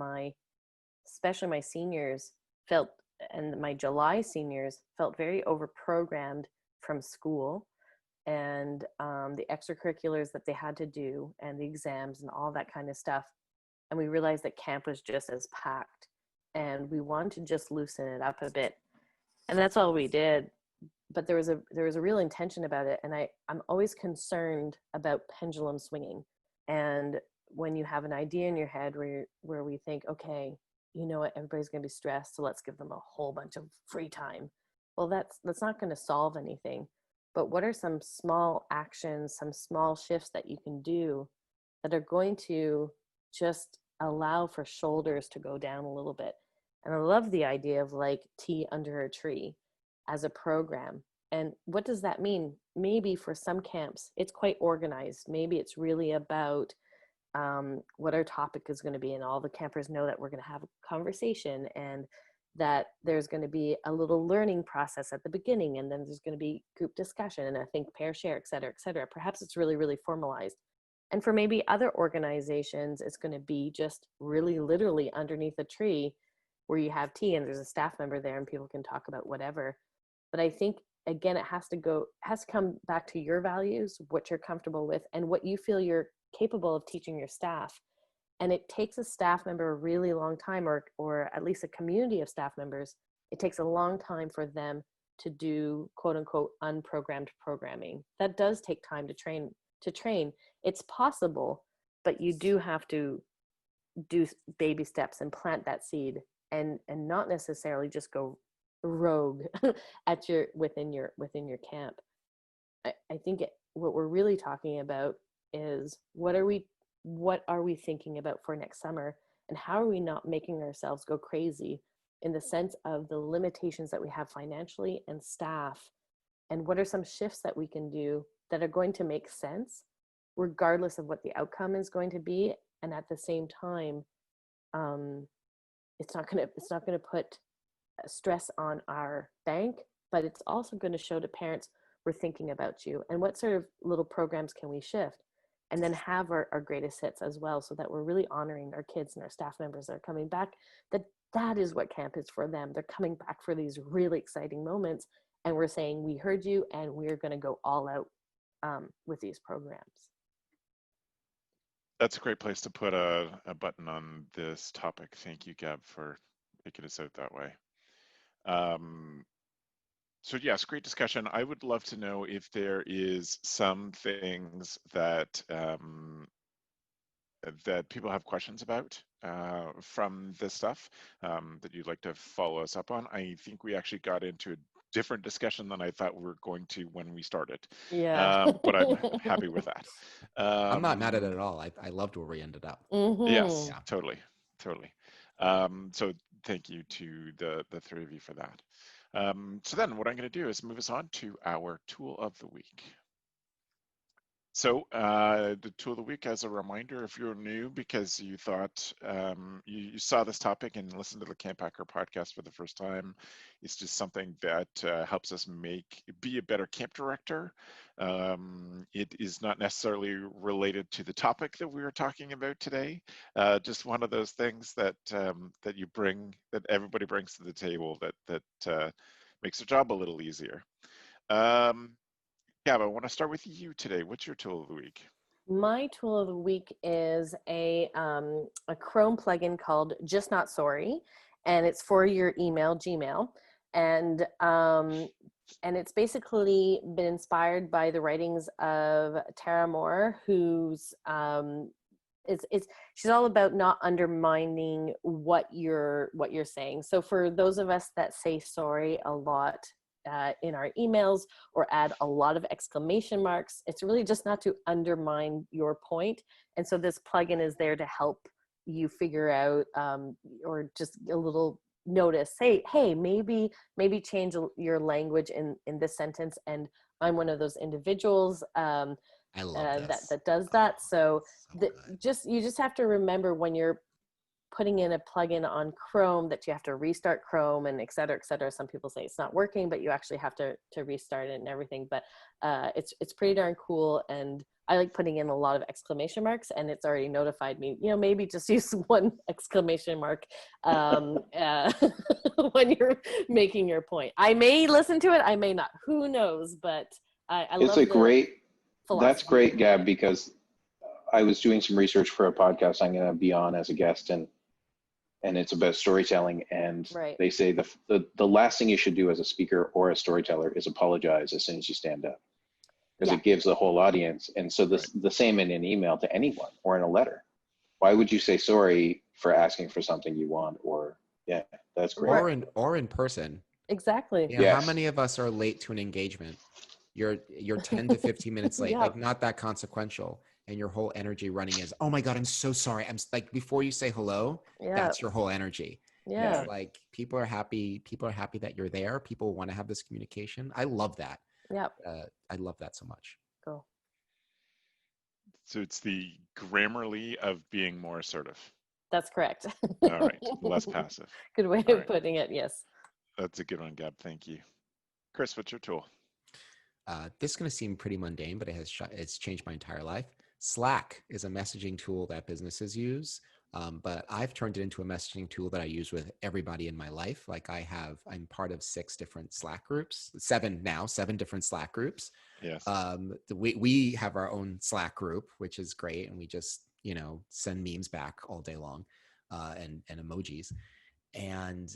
especially my seniors and my July seniors felt very overprogrammed from school and the extracurriculars that they had to do and the exams and all that kind of stuff. And we realized that camp was just as packed, and we wanted to just loosen it up a bit. And that's all we did. But there was a real intention about it. And I'm always concerned about pendulum swinging. And when you have an idea in your head where we think, okay, you know what, everybody's going to be stressed, so let's give them a whole bunch of free time. Well, that's not going to solve anything. But what are some small actions, some small shifts that you can do that are going to just allow for shoulders to go down a little bit? And I love the idea of like tea under a tree as a program. And what does that mean? Maybe for some camps, it's quite organized. Maybe it's really about what our topic is going to be, and all the campers know that we're going to have a conversation, and that there's going to be a little learning process at the beginning, and then there's going to be group discussion and I think pair share, et cetera, et cetera. Perhaps it's really, really formalized. And for maybe other organizations, it's going to be just really literally underneath a tree where you have tea and there's a staff member there and people can talk about whatever. But I think, again, it has to come back to your values, what you're comfortable with, and what you feel you're capable of teaching your staff. And it takes a staff member a really long time, or at least a community of staff members, it takes a long time for them to do quote unquote unprogrammed programming. That does take time to train. It's possible, but you do have to do baby steps and plant that seed, and not necessarily just go rogue within your camp. I think what we're really talking about is what are we thinking about for next summer, and how are we not making ourselves go crazy in the sense of the limitations that we have financially and staff, and what are some shifts that we can do that are going to make sense regardless of what the outcome is going to be. And at the same time, it's not going to put stress on our bank, but it's also going to show to parents we're thinking about you, and what sort of little programs can we shift, and then have our greatest hits as well, so that we're really honoring our kids and our staff members that are coming back, that is what camp is for them. They're coming back for these really exciting moments, and we're saying we heard you and we're going to go all out with these programs. That's a great place to put a button on this topic. Thank you, Gab, for taking us out that way. So yes, great discussion. I would love to know if there is some things that that people have questions about from this stuff that you'd like to follow us up on. I think we actually got into a different discussion than I thought we were going to when we started. Yeah. But I'm happy with that. I'm not mad at it at all. I loved where we ended up. Mm-hmm. Yes, Yeah. totally. So thank you to the three of you for that. So then what I'm going to do is move us on to our tool of the week. So the tool of the week, as a reminder, if you're new because you thought you saw this topic and listened to the CampHacker podcast for the first time, it's just something that helps us be a better camp director. It is not necessarily related to the topic that we were talking about today. Just one of those things that that everybody brings to the table that makes the job a little easier. Gab, I want to start with you today. What's your tool of the week? My tool of the week is a Chrome plugin called Just Not Sorry, and it's for your email, Gmail, and it's basically been inspired by the writings of Tara Moore, who's she's all about not undermining what you're saying. So for those of us that say sorry a lot in our emails or add a lot of exclamation marks, it's really just not to undermine your point. And so this plugin is there to help you figure out or just a little notice, hey, maybe change your language in this sentence. And I'm one of those individuals. I love this. that does that. So So you just have to remember when you're putting in a plugin on Chrome that you have to restart Chrome and et cetera, et cetera. Some people say it's not working, but you actually have to restart it and everything. But it's pretty darn cool. And I like putting in a lot of exclamation marks, and it's already notified me, maybe just use one exclamation mark when you're making your point. I may listen to it, I may not, who knows, but I love that's great, Gab, because I was doing some research for a podcast I'm going to be on as a guest, and it's about storytelling. And they say the last thing you should do as a speaker or a storyteller is apologize as soon as you stand up, because it gives the whole audience. And so the same in an email to anyone or in a letter. Why would you say sorry for asking for something you want? Or that's great. Or in person. Exactly. How many of us are late to an engagement? You're 10 to 15 minutes late, like not that consequential. And your whole energy running is, oh my God, I'm so sorry. I'm like, before you say hello, that's your whole energy. Yeah. It's like people are happy that you're there. People want to have this communication. I love that. Yep. I love that so much. Cool. So it's the Grammarly of being more assertive. That's correct. All right, less passive. Good way of putting it, yes. That's a good one, Gab. Thank you. Chris, what's your tool? This is going to seem pretty mundane, but it's changed my entire life. Slack is a messaging tool that businesses use, but I've turned it into a messaging tool that I use with everybody in my life. Like I'm part of 6 different Slack groups, 7 different Slack groups. Yes. We have our own Slack group, which is great. And we just, send memes back all day long and emojis. And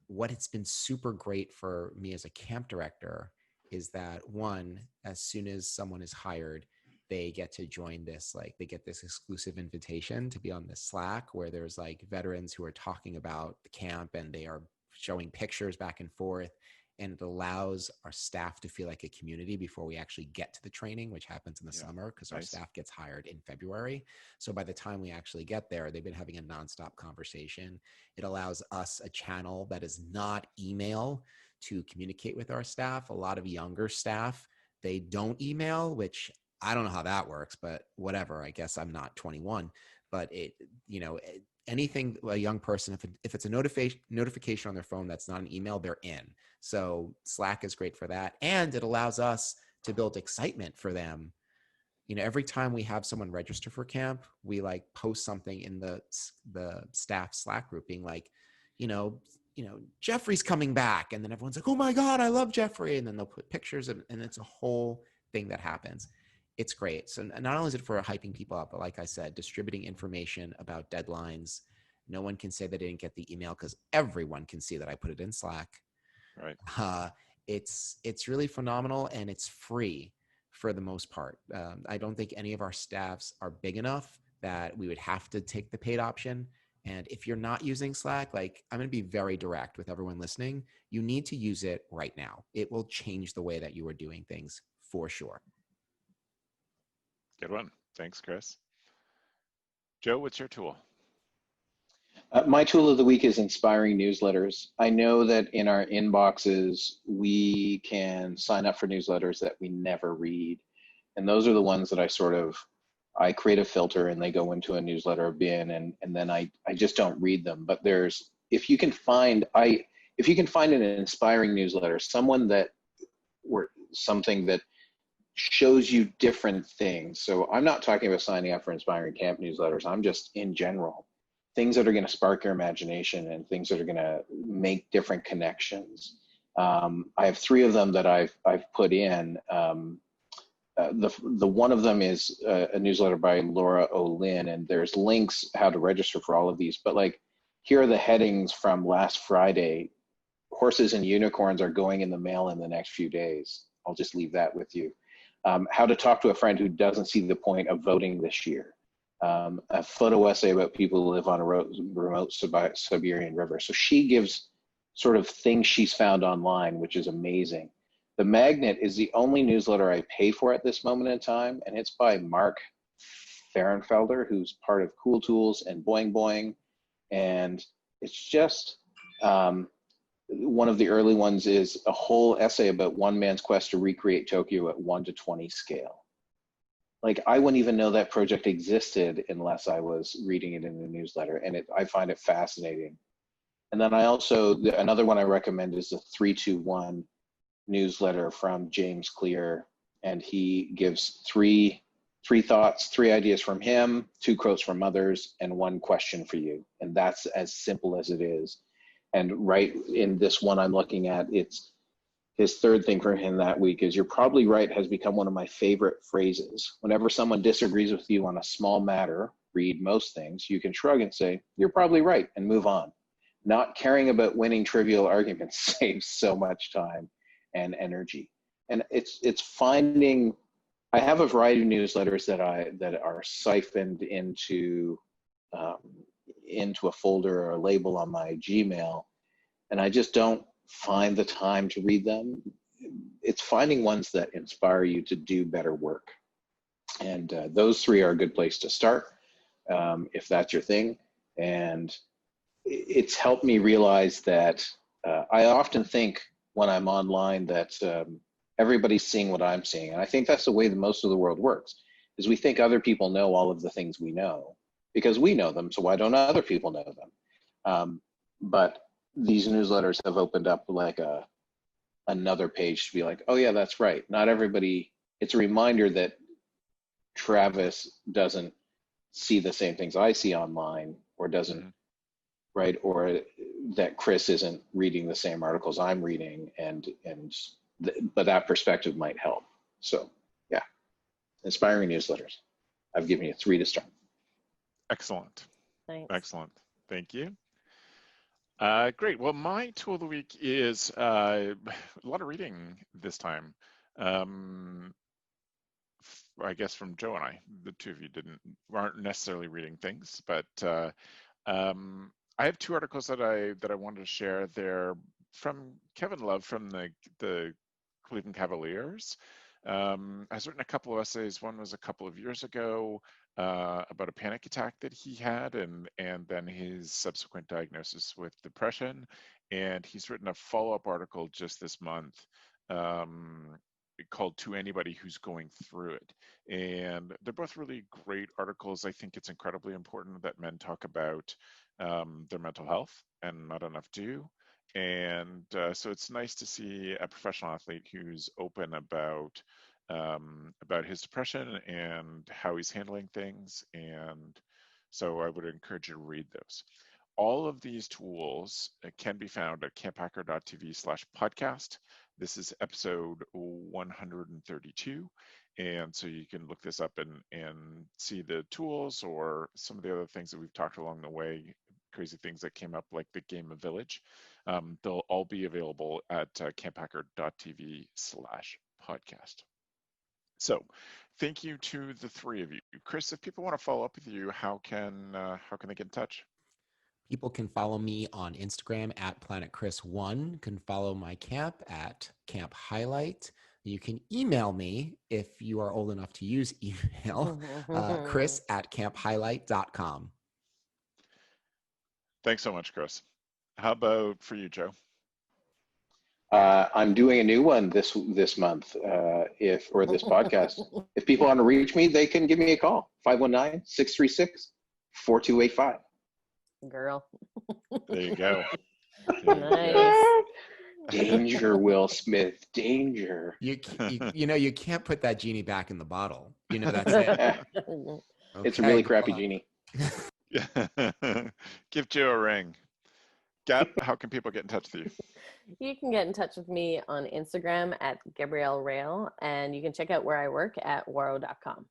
what it's been super great for me as a camp director is that, one, as soon as someone is hired, they get to join this, they get this exclusive invitation to be on this Slack where there's veterans who are talking about the camp and they are showing pictures back and forth. And it allows our staff to feel like a community before we actually get to the training, which happens in the summer because our staff gets hired in February. So by the time we actually get there, they've been having a nonstop conversation. It allows us a channel that is not email to communicate with our staff. A lot of younger staff, they don't email, which I don't know how that works, but whatever. I guess I'm not 21, but anything a young person, if it's a notification on their phone that's not an email, they're in. So Slack is great for that, and it allows us to build excitement for them. Every time we have someone register for camp, we post something in the staff Slack group, being Jeffrey's coming back, and then everyone's like, oh my God, I love Jeffrey, and then they'll put pictures of, and it's a whole thing that happens. It's great. So not only is it for hyping people up, but like I said, distributing information about deadlines. No one can say they didn't get the email because everyone can see that I put it in Slack. Right. It's really phenomenal, and it's free for the most part. I don't think any of our staffs are big enough that we would have to take the paid option. And if you're not using Slack, I'm going to be very direct with everyone listening. You need to use it right now. It will change the way that you are doing things for sure. Good one. Thanks, Chris. Joe, what's your tool? My tool of the week is inspiring newsletters. I know that in our inboxes, we can sign up for newsletters that we never read. And those are the ones that I create a filter and they go into a newsletter bin, and then I just don't read them. But if you can find an inspiring newsletter, something that shows you different things. So I'm not talking about signing up for inspiring camp newsletters. I'm just in general, things that are going to spark your imagination and things that are going to make different connections. I have 3 of them that I've put in. The one of them is a newsletter by Laura O'Lynn, and there's links how to register for all of these. But here are the headings from last Friday. Horses and unicorns are going in the mail in the next few days. I'll just leave that with you. How to talk to a friend who doesn't see the point of voting this year. A photo essay about people who live on a remote Siberian river. So she gives sort of things she's found online, which is amazing. The Magnet is the only newsletter I pay for at this moment in time, and it's by Mark Fahrenfelder, who's part of Cool Tools and Boing Boing. And it's just, one of the early ones is a whole essay about one man's quest to recreate Tokyo at 1 to 20 scale. like I wouldn't even know that project existed unless I was reading it in the newsletter, and I find it fascinating. And then I also, another one I recommend is the 321 newsletter from James Clear, and he gives three thoughts, 3 ideas from him, 2 quotes from others, and 1 question for you. And that's as simple as it is. And right in this one I'm looking at, it's his 3rd thing for him that week is "You're probably right" has become one of my favorite phrases. Whenever someone disagrees with you on a small matter, read most things, you can shrug and say, "You're probably right," and move on. Not caring about winning trivial arguments saves so much time and energy. And it's finding, I have a variety of newsletters that are siphoned into a folder or a label on my Gmail, and I just don't find the time to read them. It's finding ones that inspire you to do better work. And those 3 are a good place to start if that's your thing. And it's helped me realize that I often think when I'm online that everybody's seeing what I'm seeing. And I think that's the way that most of the world works, is we think other people know all of the things we know because we know them, so why don't other people know them? But these newsletters have opened up like another page to be like, oh yeah, that's right. Not everybody, it's a reminder that Travis doesn't see the same things I see online, or doesn't, right? Or that Chris isn't reading the same articles I'm reading, but that perspective might help. So yeah, inspiring newsletters. I've given you 3 to start. Excellent. Thanks. Excellent. Thank you. Great. Well, my tool of the week is a lot of reading this time. I guess from Joe and I, the 2 of you aren't necessarily reading things, but I have 2 articles that I wanted to share. They're from Kevin Love from the Cleveland Cavaliers. Has written a couple of essays. One was a couple of years ago about a panic attack that he had, and then his subsequent diagnosis with depression. And he's written a follow-up article just this month called "To Anybody Who's Going Through It." And they're both really great articles. I think it's incredibly important that men talk about their mental health, and not enough do. And so it's nice to see a professional athlete who's open about his depression and how he's handling things. And so I would encourage you to read those. All of these tools can be found at camphacker.tv/podcast. This is episode 132. And so you can look this up and see the tools or some of the other things that we've talked along the way, crazy things that came up like the game of Village. They'll all be available at camphacker.tv/podcast. So thank you to the 3 of you. Chris, if people want to follow up with you, how can they get in touch? People can follow me on Instagram at PlanetChris1. You can follow my camp at Camp Highlight. You can email me if you are old enough to use email, chris@camphighlight.com. Thanks so much, Chris. How about for you, Joe? I'm doing a new one this month, or this podcast. If people want to reach me, they can give me a call, 519-636-4285. Girl. There you go. Nice. Danger, Will Smith, danger. You can't put that genie back in the bottle. That's it. It's a really crappy genie. Give Joe a ring. Gab, how can people get in touch with you? You can get in touch with me on Instagram at Gabrielle Rail, and you can check out where I work at waro.com.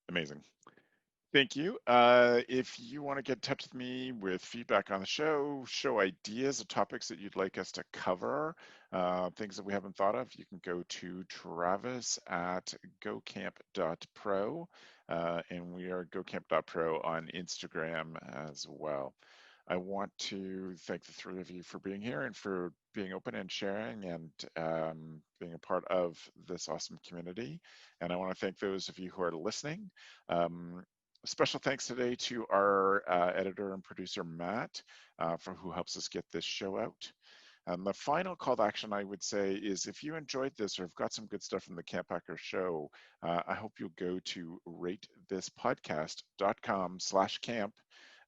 Amazing. Thank you. If you want to get in touch with me with feedback on the show ideas, or topics that you'd like us to cover, things that we haven't thought of, you can go to travis@gocamp.pro, and we are gocamp.pro on Instagram as well. I want to thank the 3 of you for being here and for being open and sharing and being a part of this awesome community. And I want to thank those of you who are listening. Special thanks today to our editor and producer, Matt, who helps us get this show out. And the final call to action I would say is if you enjoyed this or have got some good stuff from the CampHacker show, I hope you'll go to ratethispodcast.com/camp.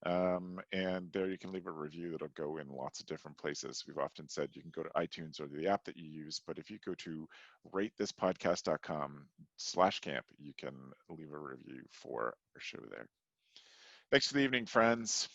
And there you can leave a review that'll go in lots of different places. We've often said you can go to iTunes or the app that you use, but if you go to ratethispodcast.com/camp, you can leave a review for our show there. Thanks for the evening, friends.